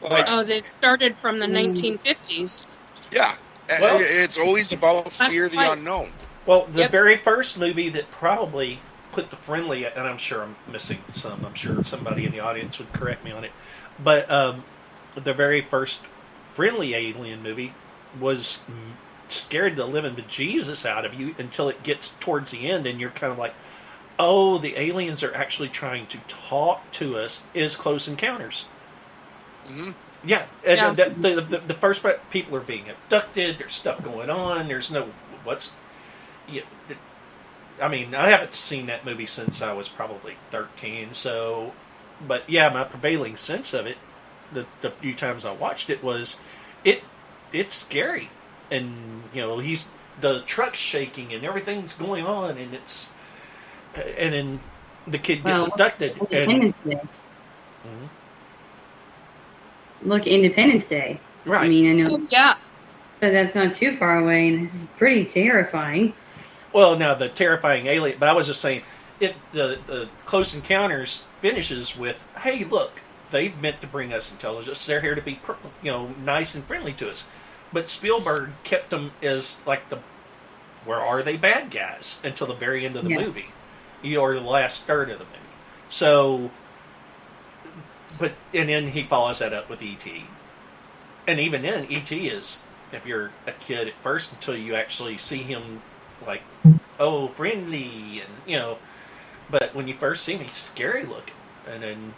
Like, they started from the 1950s. Yeah. Well, it's always about fear the unknown. Well, the very first movie that probably put the friendly, and I'm sure I'm missing some, I'm sure somebody in the audience would correct me on it, but the very first friendly alien movie was scared the living bejesus out of you until it gets towards the end and you're kind of like, oh, the aliens are actually trying to talk to us, is Close Encounters. Mm-hmm. Yeah, and the first part, people are being abducted, there's stuff going on, there's no, I mean, I haven't seen that movie since I was probably 13, so, but yeah, my prevailing sense of it, the few times I watched it was, it's scary, and the truck's shaking and everything's going on, and then the kid gets abducted. Independence Day. Look, Independence Day. Right. I mean, I know. Yeah. But that's not too far away, and this is pretty terrifying. Well, now the terrifying alien, but I was just saying, the Close Encounters finishes with, hey, look, they meant to bring us intelligence. They're here to be, nice and friendly to us. But Spielberg kept them as like where are they bad guys until the very end of the movie, or the last third of the movie. So, and then he follows that up with E.T. And even then, E.T. is, if you're a kid at first, until you actually see him like, oh, friendly, and but when you first see him, he's scary looking, and then.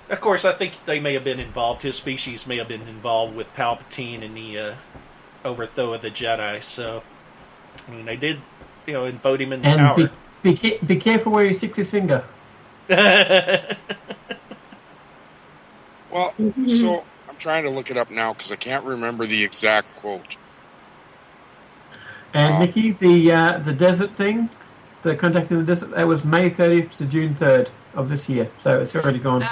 Of course, I think they may have been involved. His species may have been involved with Palpatine and the overthrow of the Jedi. So, I mean, they did, vote him in And power. be careful where you stick his finger. Well, so I'm trying to look it up now because I can't remember the exact quote. And Nikki, the desert thing, the contact in the desert, that was May 30th to June 3rd of this year. So it's already gone.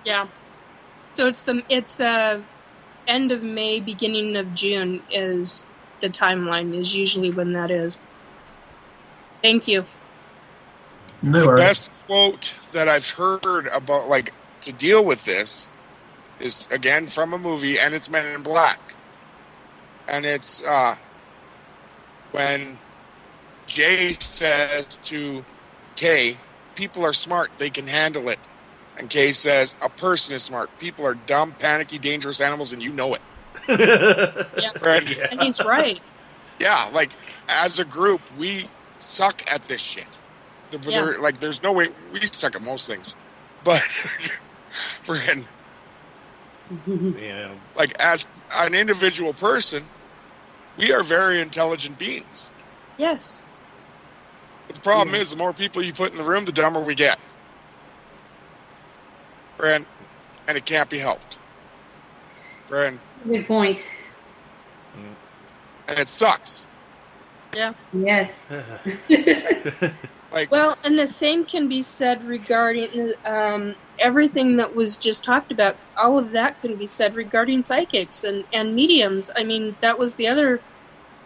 Yeah. So it's end of May, beginning of June is the timeline, is usually when that is. Thank you. No The worries. best quote that I've heard about, like, to deal with this is, again, from a movie, and it's Men in Black. And it's when Jay says to Kay, people are smart, they can handle it. And Kay says, a person is smart. People are dumb, panicky, dangerous animals, and you know it. Yeah. Right? Yeah. And he's right. Yeah, like, as a group, we suck at this shit. Yeah. Like, there's no way, we suck at most things. But, friend, Yeah. like, as an individual person, we are very intelligent beings. Yes. But the problem is, the more people you put in the room, the dumber we get. Friend, and it can't be helped. Friend, Good point. and it sucks. Yeah. Yes. Like, Well, and the same can be said regarding everything that was just talked about. All of that can be said regarding psychics and mediums. I mean, that was the other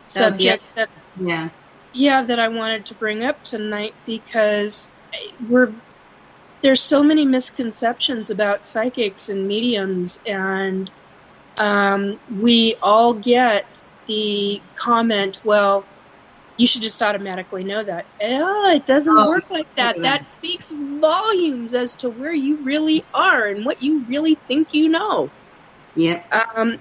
subject that I wanted to bring up tonight, because there's so many misconceptions about psychics and mediums, and we all get the comment, well, you should just automatically know that. It doesn't work like that. That speaks volumes as to where you really are and what you really think you know. Yep.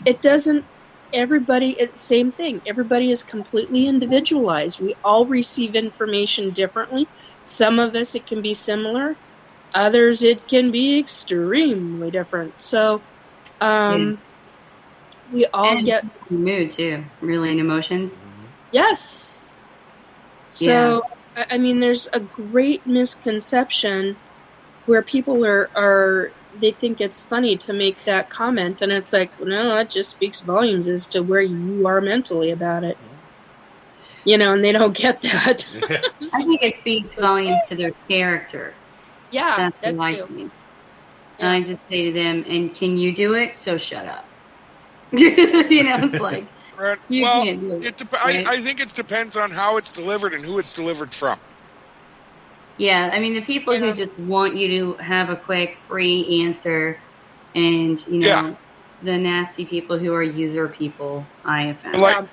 It doesn't. It's same thing. Everybody is completely individualized. We all receive information differently. Some of us, it can be similar. Others, it can be extremely different. So, we all get mood too, really, and emotions. yes. So, I mean, there's a great misconception where people they think it's funny to make that comment, and it's like, no, it just speaks volumes as to where you are mentally about it. And they don't get that. I think it speaks volumes to their character. Yeah, That's what I think. And I just say to them, and can you do it? So shut up. It's like, Right. You Well, can't do it, I think it depends on how it's delivered and who it's delivered from. yeah, I mean, the people who just want you to have a quick, free answer, and, the nasty people who are user people, I have found. Like,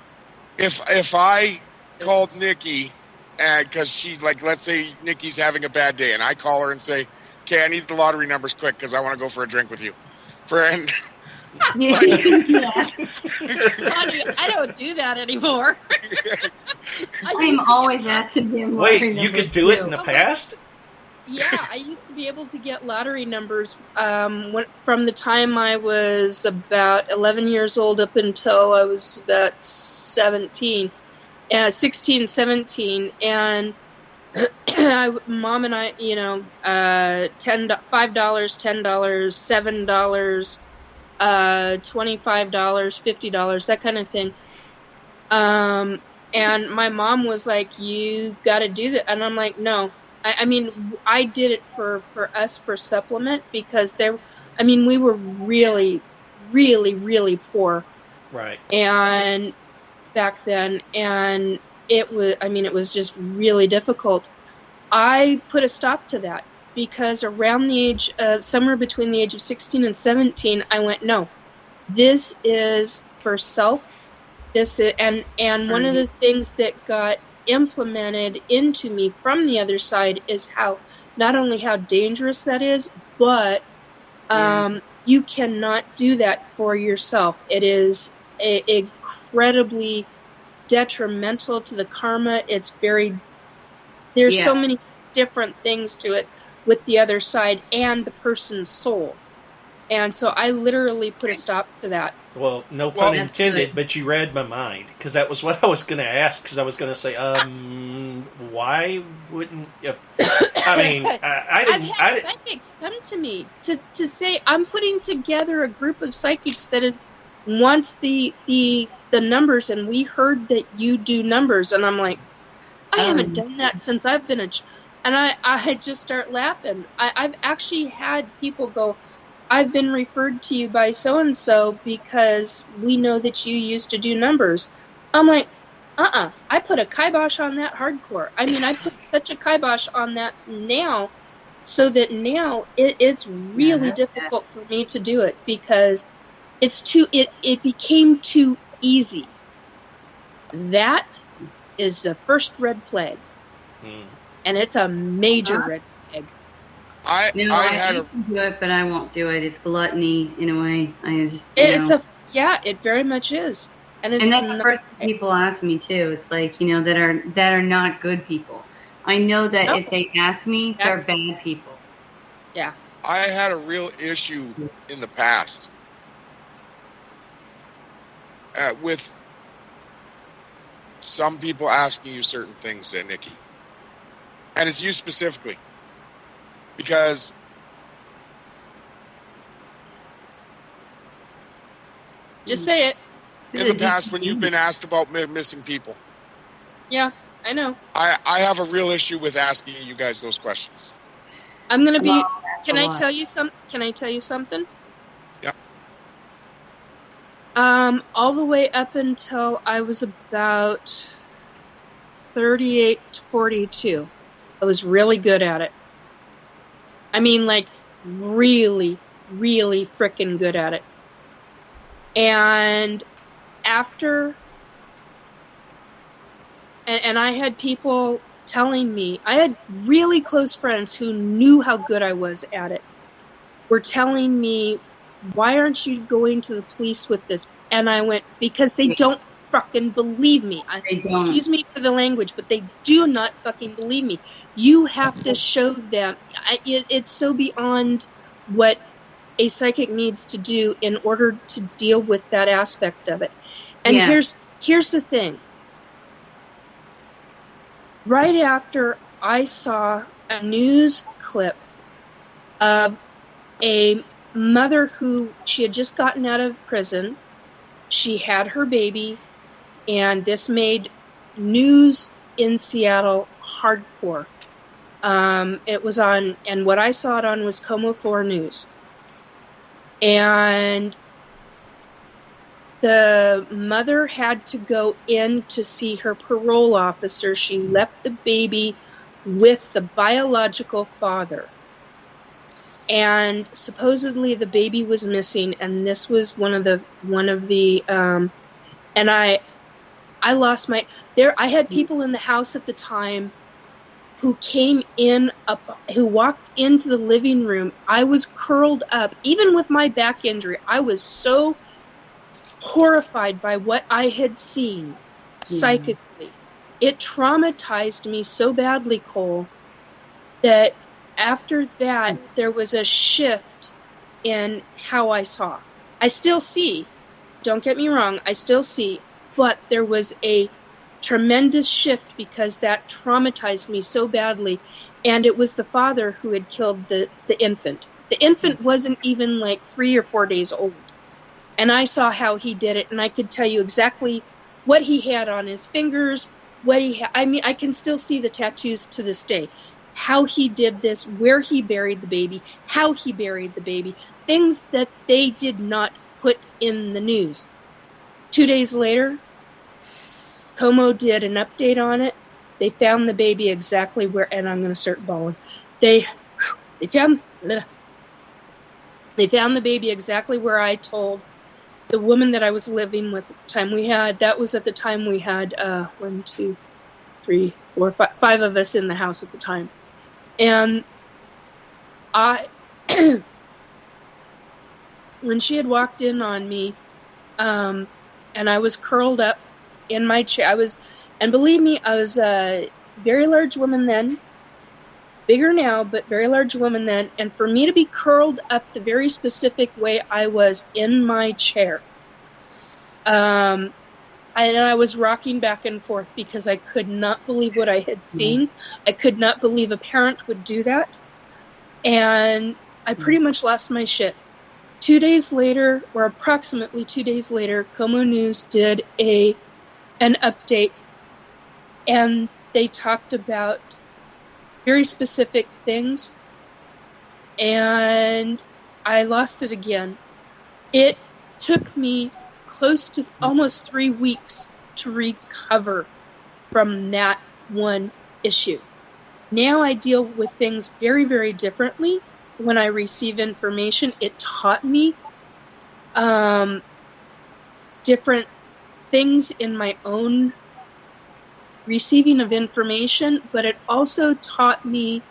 if I called Nikki, because she, like, let's say Nikki's having a bad day, and I call her and say, okay, I need the lottery numbers quick because I want to go for a drink with you. Friend. Yeah. Honey, I don't do that anymore. I'm always asking them. Wait, you could do it in the past? Yeah, I used to be able to get lottery numbers from the time I was about 11 years old up until I was about 16, 17, and Mom and I, $5, $10, $7, $25, $50, that kind of thing. And my mom was like, you got to do that. And I'm like, no. I mean, I did it for us for supplement, because we were really, really, really poor. Right. And back then, and it was just really difficult. I put a stop to that, because around the age of, somewhere between the age of 16 and 17, I went, no, this is for self. This is, and one of the things that got implemented into me from the other side is not only how dangerous that is, but you cannot do that for yourself. It is incredibly detrimental to the karma. There's so many different things to it with the other side and the person's soul. And so I literally put a stop to that. Well, no Well, pun that's intended, good. but you read my mind, because that was what I was going to ask, because I was going to say, why wouldn't... I mean, I I've didn't... had psychics come to me to say, I'm putting together a group of psychics that wants the numbers, and we heard that you do numbers. And I'm like, I haven't done that since I've been and I had just start laughing. I've actually had people go, I've been referred to you by so-and-so because we know that you used to do numbers. I'm like, I put a kibosh on that hardcore. I mean, I put such a kibosh on that now, so that now it's really difficult for me to do it, because it became too easy. That is the first red flag. And it's a major red flag. I had a can do it, but I won't do it. It's gluttony in a way. I just it very much is, and that's the first thing people ask me too. It's like, that are not good people. I know that if they ask me, they're bad people. Yeah. I had a real issue in the past with some people asking you certain things, Nikki, and it's you specifically. Because just say it. In the past, when you've been asked about missing people, yeah, I know. I have a real issue with asking you guys those questions. I'm gonna be. Well, can I tell you some? Can I tell you something? Yeah. All the way up until I was about 38 to 42, I was really good at it. I mean, like, really, really frickin' good at it. And after... And I had people telling me... I had really close friends who knew how good I was at it. Were telling me, why aren't you going to the police with this? And I went, because they don't fucking believe me. Excuse me for the language, but they do not fucking believe me. You have to show them. It's so beyond what a psychic needs to do in order to deal with that aspect of it. And here's the thing. Right after I saw a news clip of a mother who, she had just gotten out of prison, she had her baby, and this made news in Seattle hardcore. It was on, and what I saw it on was Como 4 News. And the mother had to go in to see her parole officer. She left the baby with the biological father. And supposedly the baby was missing, and this was one of the and I lost my I had people in the house at the time who came in who walked into the living room. I was curled up, even with my back injury. I was so horrified by what I had seen psychically. It traumatized me so badly, Cole, that after that there was a shift in how I saw. I still see, don't get me wrong, I still see, but there was a tremendous shift because that traumatized me so badly. And it was the father who had killed the infant. The infant wasn't even like 3 or 4 days old. And I saw how he did it, and I could tell you exactly what he had on his fingers, what he I mean, I can still see the tattoos to this day. How he did this, where he buried the baby, how he buried the baby, things that they did not put in the news. 2 days later, Como did an update on it. They found the baby exactly where, and I'm going to start bawling. They found the baby exactly where I told the woman that I was living with at the time. That was at the time we had 1, 2, 3, 4, 5 of us in the house at the time. And when she had walked in on me, and I was curled up in my chair, and believe me, I was a very large woman then, bigger now, but very large woman then, and for me to be curled up the very specific way I was in my chair. And I was rocking back and forth because I could not believe what I had seen. I could not believe a parent would do that. And I pretty much lost my shit. 2 days later, or approximately 2 days later, Como News did an update, and they talked about very specific things, and I lost it again. It took me close to almost 3 weeks to recover from that one issue. Now I deal with things very, very differently. When I receive information, it taught me different things in my own receiving of information, but it also taught me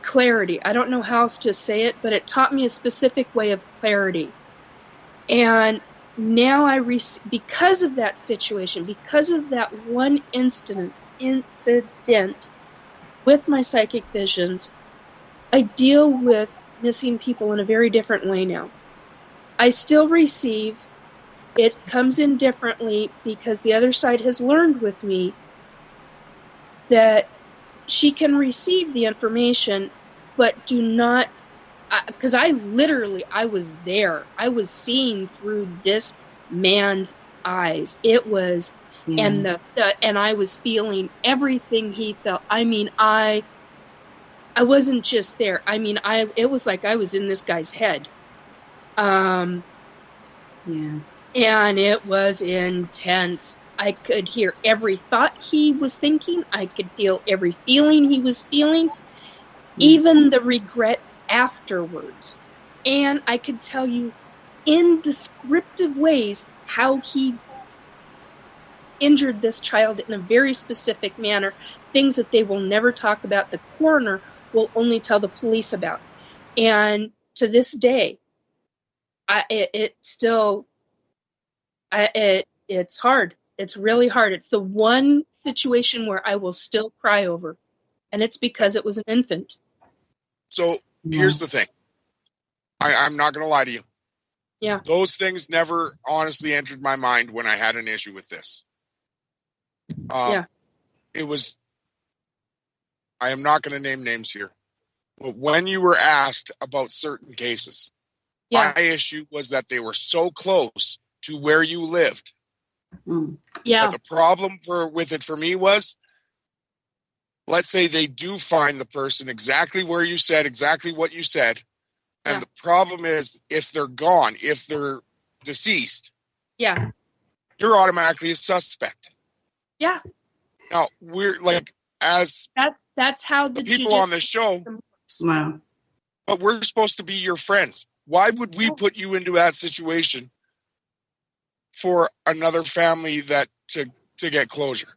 clarity. I don't know how else to say it, but it taught me a specific way of clarity. And now because of that situation, because of that one incident with my psychic visions, I deal with missing people in a very different way now. I still receive. It comes in differently because the other side has learned with me that she can receive the information, but do not, because I was there. I was seeing through this man's eyes. It was, and and I was feeling everything he felt. I mean, I wasn't just there. I mean, it was like I was in this guy's head. And it was intense. I could hear every thought he was thinking. I could feel every feeling he was feeling, even the regret afterwards. And I could tell you in descriptive ways how he injured this child in a very specific manner, things that they will never talk about. The coroner will only tell the police about. And to this day, it's hard. It's really hard. It's the one situation where I will still cry over, and it's because it was an infant. So here's the thing. I'm not going to lie to you. Yeah. Those things never honestly entered my mind when I had an issue with this. It was, I am not going to name names here, but when you were asked about certain cases, my issue was that they were so close to where you lived. Yeah. But the problem with it for me was, let's say they do find the person exactly where you said, exactly what you said. And the problem is, if they're gone, if they're deceased, you're automatically a suspect. Yeah. Now, we're like, as that's how the people on this show, but we're supposed to be your friends. Why would we put you into that situation for another family that to get closure?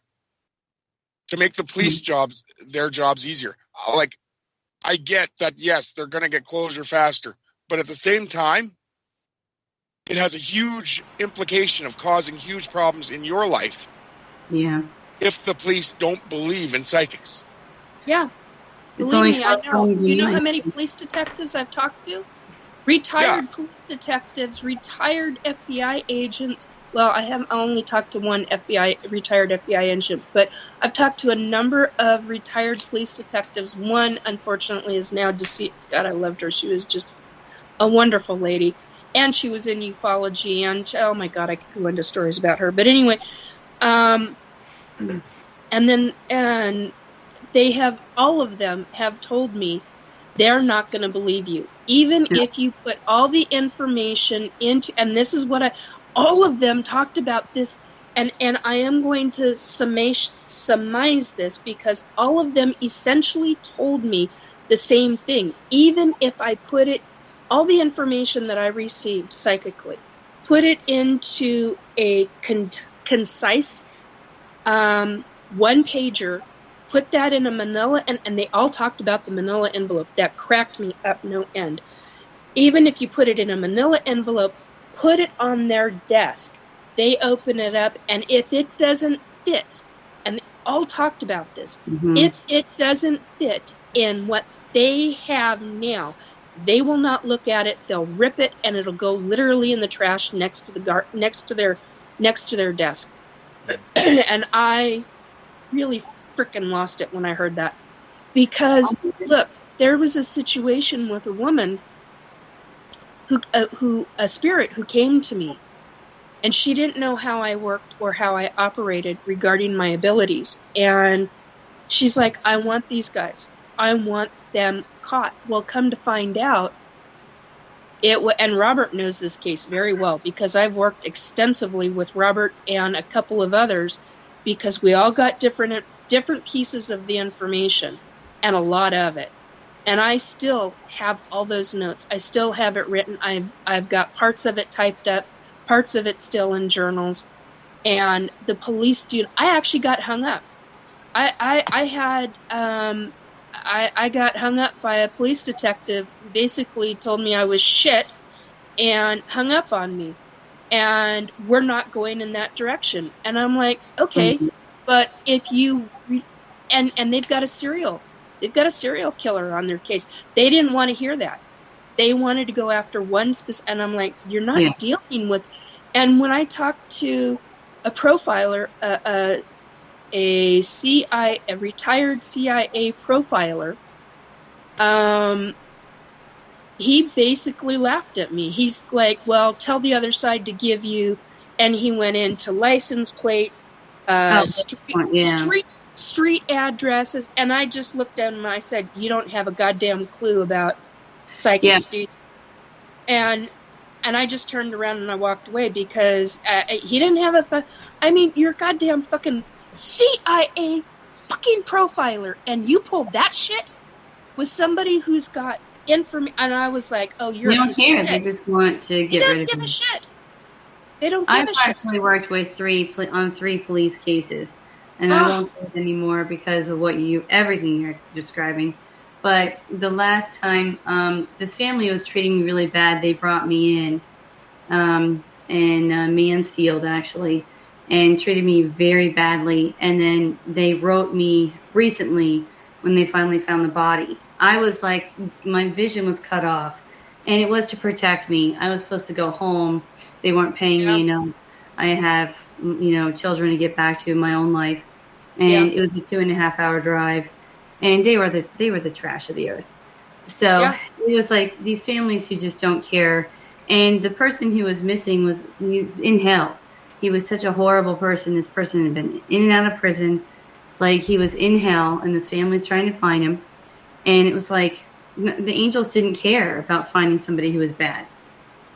To make the police their jobs easier. Like, I get that, yes, they're going to get closure faster, but at the same time, it has a huge implication of causing huge problems in your life. Yeah. If the police don't believe in psychics. Yeah. Believe me, I know. Do you know how many police detectives I've talked to? Retired police detectives, retired FBI agents. Well, I only talked to one retired FBI agent, but I've talked to a number of retired police detectives. One, unfortunately, is now deceased. God, I loved her. She was just a wonderful lady. And she was in ufology, and oh my God, I could go into stories about her. But anyway, and they have, all of them have told me they're not going to believe you. Even if you put all the information into, and this is what all of them talked about this, and I am going to surmise this because all of them essentially told me the same thing. Even if I put it, all the information that I received psychically, put it into a concise one-pager, put that in a manila, and they all talked about the manila envelope. That cracked me up no end. Even if you put it in a manila envelope, put it on their desk, they open it up, and if it doesn't fit, and all talked about this. Mhm. If it doesn't fit in what they have now, they will not look at it. They'll rip it, and it'll go literally in the trash next to their desk. And I really freaking lost it when I heard that, because look, there was a situation with a woman who a spirit who came to me, and she didn't know how I worked or how I operated regarding my abilities, and she's like, I want these guys. I want them caught. Well, come to find out, and Robert knows this case very well, because I've worked extensively with Robert and a couple of others, because we all got different pieces of the information, and a lot of it. And I still have all those notes. I still have it written. I've got parts of it typed up, parts of it still in journals. And the police dude, I actually got hung up. I got hung up by a police detective who basically told me I was shit and hung up on me. And we're not going in that direction. And I'm like, okay, but if you... And they've got a serial killer on their case. They didn't want to hear that. They wanted to go after one specific... And I'm like, you're not dealing with... And when I talked to a profiler, a retired CIA profiler, he basically laughed at me. He's like, well, tell the other side to give you... And he went into license plate, street addresses, and I just looked at him and I said, you don't have a goddamn clue about psychics, dude. And I just turned around and I walked away, because he didn't have you're a goddamn fucking CIA fucking profiler, and you pulled that shit with somebody who's got information. And I was like, oh, you're... They don't care. They just want to get rid of They don't give a shit. They don't give I've a shit. actually worked with three police cases, and I won't do it anymore because of everything you're describing. But the last time, this family was treating me really bad. They brought me in Mansfield, actually, and treated me very badly. And then they wrote me recently when they finally found the body. I was like, my vision was cut off, and it was to protect me. I was supposed to go home. They weren't paying me enough. I have, children to get back to in my own life. And it was a 2.5-hour drive. And they were the trash of the earth. So it was like these families who just don't care. And the person who was missing he's in hell. He was such a horrible person. This person had been in and out of prison. Like, he was in hell, and this family's trying to find him. And it was like the angels didn't care about finding somebody who was bad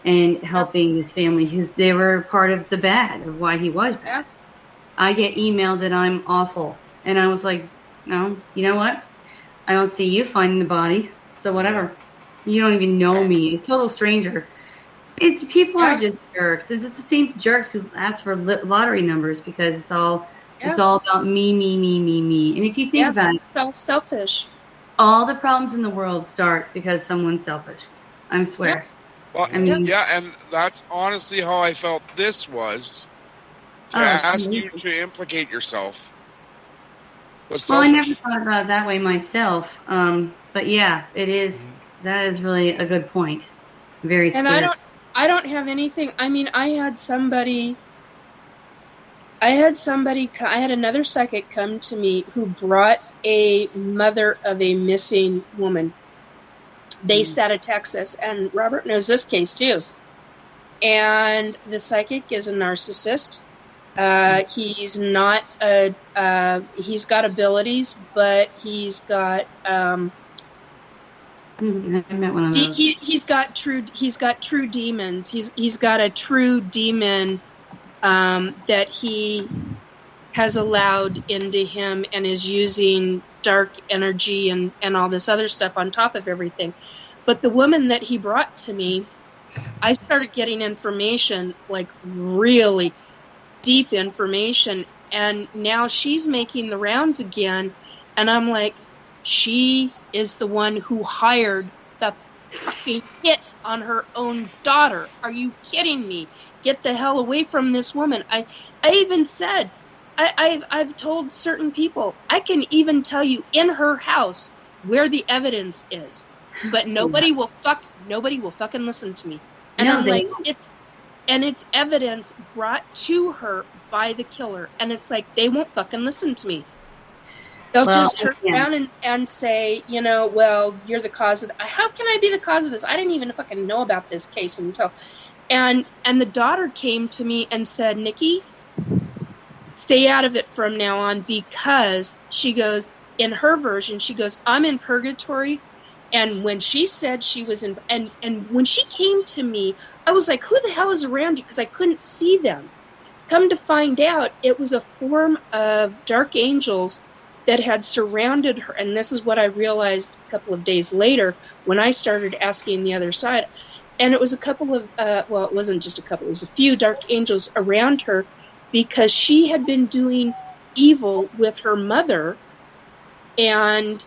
and helping this family, because they were part of the bad, of why he was bad. I get emailed that I'm awful. And I was like, no, you know what? I don't see you finding the body, so whatever. You don't even know me. It's a total stranger. People are just jerks. It's the same jerks who ask for lottery numbers, because it's all about me. And if you think about it, it's all selfish. All the problems in the world start because someone's selfish. I swear. Well, and that's honestly how I felt this was. To ask you to implicate yourself. Well, I never thought about it that way myself. But yeah, it is. That is really a good point. Very scary. And I don't have anything. I mean, I had another psychic come to me who brought a mother of a missing woman based out of Texas, and Robert knows this case too. And the psychic is a narcissist. He's not he's got abilities, but he's got I met one of those. He's got true demons. He's got a true demon that he has allowed into him, and is using dark energy and all this other stuff on top of everything. But the woman that he brought to me, I started getting information, like really deep information, and now she's making the rounds again, and I'm like, she is the one who hired the fucking hit on her own daughter. Are you kidding me? Get the hell away from this woman. I even said, I've told certain people, I can even tell you in her house where the evidence is, but nobody will fucking listen to me. And No, I'm they like, won't. it's evidence brought to her by the killer, and it's like they won't fucking listen to me. They'll just turn around and say, well, you're the cause of how can I be the cause of this? I didn't even fucking know about this case until and the daughter came to me and said, Nikki, stay out of it from now on, because she goes, in her version, she goes, I'm in purgatory. And when she said she was in, and when she came to me, I was like, who the hell is around you? Because I couldn't see them. Come to find out, it was a form of dark angels that had surrounded her. And this is what I realized a couple of days later when I started asking the other side. And it was a couple of, well, it wasn't just a couple, it was a few dark angels around her, because she had been doing evil with her mother, and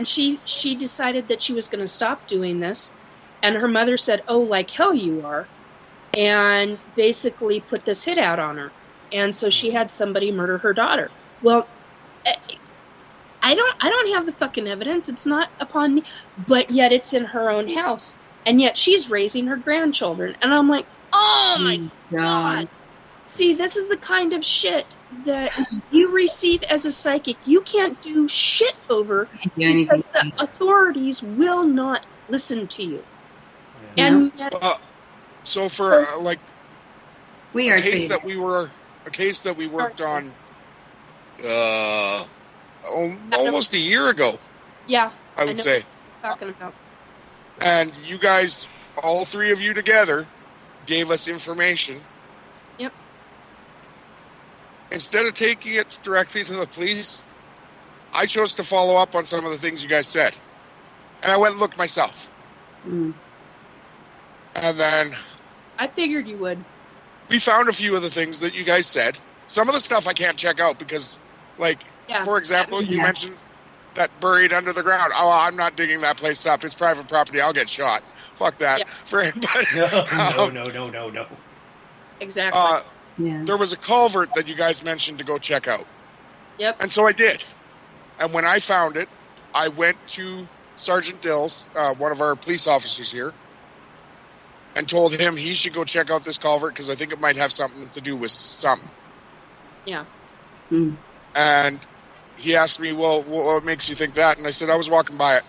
she decided that she was going to stop doing this, and her mother said, oh, like hell you are, and basically put this hit out on her, and so she had somebody murder her daughter. Well, I don't have the fucking evidence, it's not upon me, but yet it's in her own house, and yet she's raising her grandchildren, and I'm like, oh my God. See, this is the kind of shit that you receive as a psychic. You can't do shit over because the authorities will not listen to you. Yeah. And yet, so for we are a case that we worked on almost a year ago. Yeah, I would say. Talking about. And you guys, all three of you together, gave us information. Yep. Instead of taking it directly to the police, I chose to follow up on some of the things you guys said. And I went and looked myself. Mm. And then I figured you would. We found a few of the things that you guys said. Some of the stuff I can't check out because, for example, you mentioned that buried under the ground. Oh, I'm not digging that place up. It's private property. I'll get shot. Fuck that. No. Exactly. There was a culvert that you guys mentioned to go check out. Yep. And so I did. And when I found it, I went to Sergeant Dills, one of our police officers here, and told him he should go check out this culvert because I think it might have something to do with something. Yeah. Mm. And he asked me, well, what makes you think that? And I said, I was walking by it.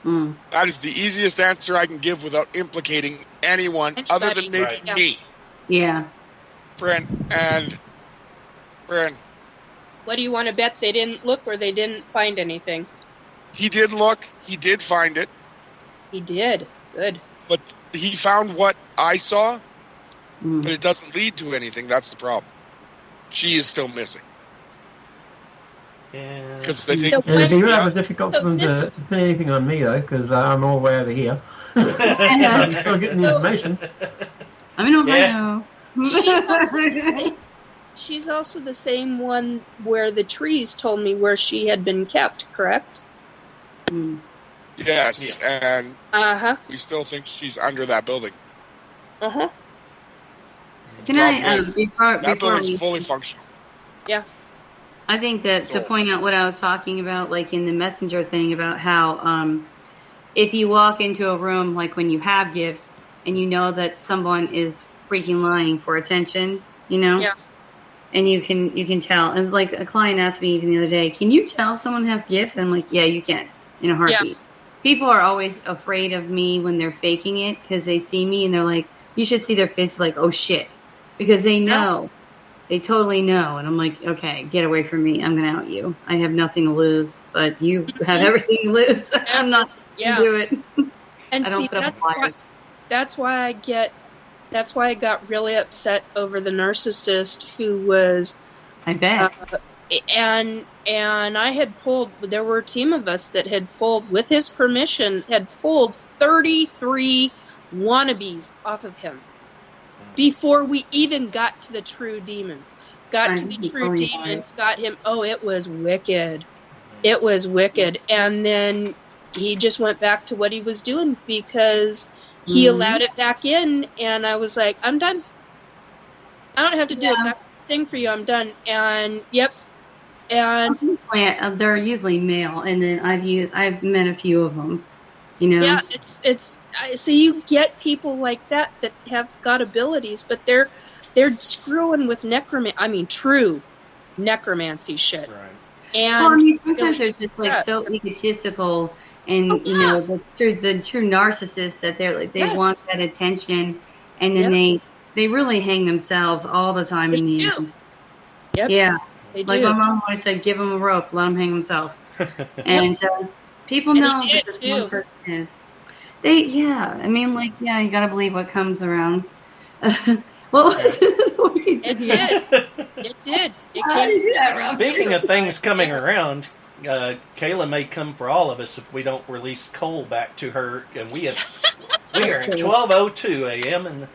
Mm. That is the easiest answer I can give without implicating anyone other than maybe me. Yeah. Friend. What do you want to bet? They didn't look or they didn't find anything? He did look. He did find it. He did. Good. But he found what I saw, but it doesn't lead to anything. That's the problem. She is still missing. Because they think... It'd be rather difficult for them to pin anything on me, though, because I'm all the way over here. I'm still getting the information. I'm in Ohio. She's also the same one where the trees told me where she had been kept, correct? Mm. Yes, and we still think she's under that building. Uh-huh. Can I, before building's fully functional. Yeah. I think that to point out what I was talking about, like in the messenger thing about how if you walk into a room, like when you have gifts, and you know that someone is freaking lying for attention, Yeah. And you can tell. And it's like a client asked me even the other day, can you tell if someone has gifts? And I'm like, yeah, you can, in a heartbeat. Yeah. People are always afraid of me when they're faking it because they see me and they're like, you should see their faces like, oh shit. Because they know. They totally know. And I'm like, okay, get away from me. I'm going to out you. I have nothing to lose, but you have everything to lose. I'm not going to do it. And I don't put up flyers. That's why I got really upset over the narcissist who was... I bet. And I had pulled, there were a team of us that had pulled, with his permission, had pulled 33 wannabes off of him before we even got to the true demon. Got him. Oh, it was wicked. It was wicked. And then he just went back to what he was doing because he allowed it back in. And I was like, I'm done. I don't have to do it back. thing for you. I'm done. And yep. And they're usually male, and then I've met a few of them. You know. Yeah, it's so you get people like that have got abilities, but they're screwing with true necromancy shit. Right. And Well, I mean, sometimes they're just like so egotistical, and you know, the true narcissists that they're like they want that attention, and then they really hang themselves all the time in the end. Yep. Yeah. They Like do. my mom always said, give him a rope, let him hang himself. And people know he did, that this too. one person is. You gotta believe what comes around. What was it? What did you It do? did. It did. It How did you do that, Rob? Speaking of things coming around, Kayla may come for all of us if we don't release Cole back to her. And we are at 12:02 a.m. and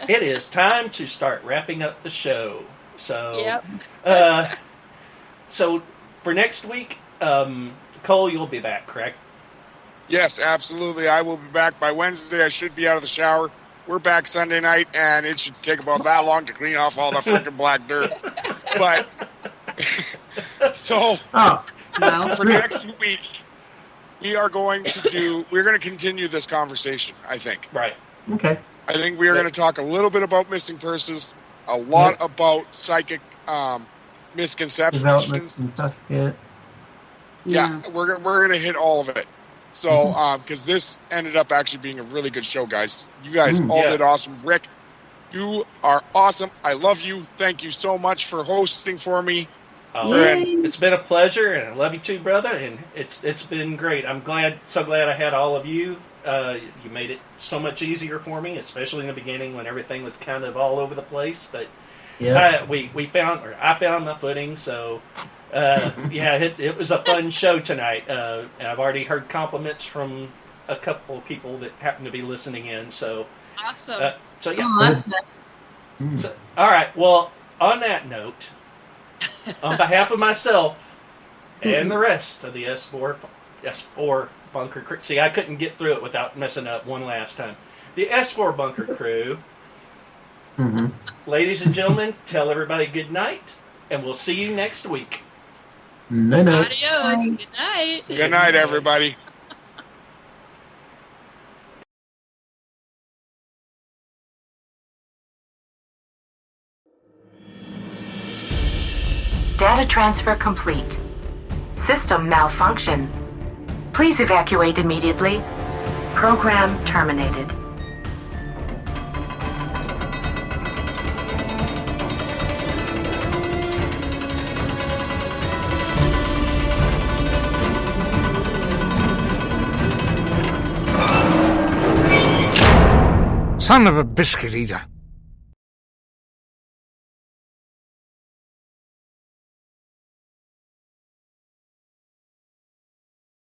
it is time to start wrapping up the show. So, so for next week, Cole, you'll be back, correct? Yes, absolutely. I will be back by Wednesday. I should be out of the shower. We're back Sunday night, and it should take about that long to clean off all the freaking black dirt. But so for next week, we're going to continue this conversation, I think. Right. Okay. I think we are going to talk a little bit about missing persons, a lot about psychic misconceptions. Developments and stuff. Yeah, we're going to hit all of it. So, because this ended up actually being a really good show, guys. You guys all did awesome. Rick, you are awesome. I love you. Thank you so much for hosting for me. It's been a pleasure, and I love you too, brother. And it's been great. I'm so glad I had all of you. You made it so much easier for me, especially in the beginning when everything was kind of all over the place. But I found my footing. So it was a fun show tonight. And I've already heard compliments from a couple of people that happen to be listening in. So awesome. So yeah. Oh, that's good. So, all right. Well, on that note, on behalf of myself and the rest of the S4 Bunker crew. See, I couldn't get through it without messing up one last time. The S4 Bunker crew. Ladies and gentlemen, tell everybody good night, and we'll see you next week. No. Adios. Good night. Good night, everybody. Data transfer complete. System malfunction. Please evacuate immediately. Program terminated. Son of a biscuit eater.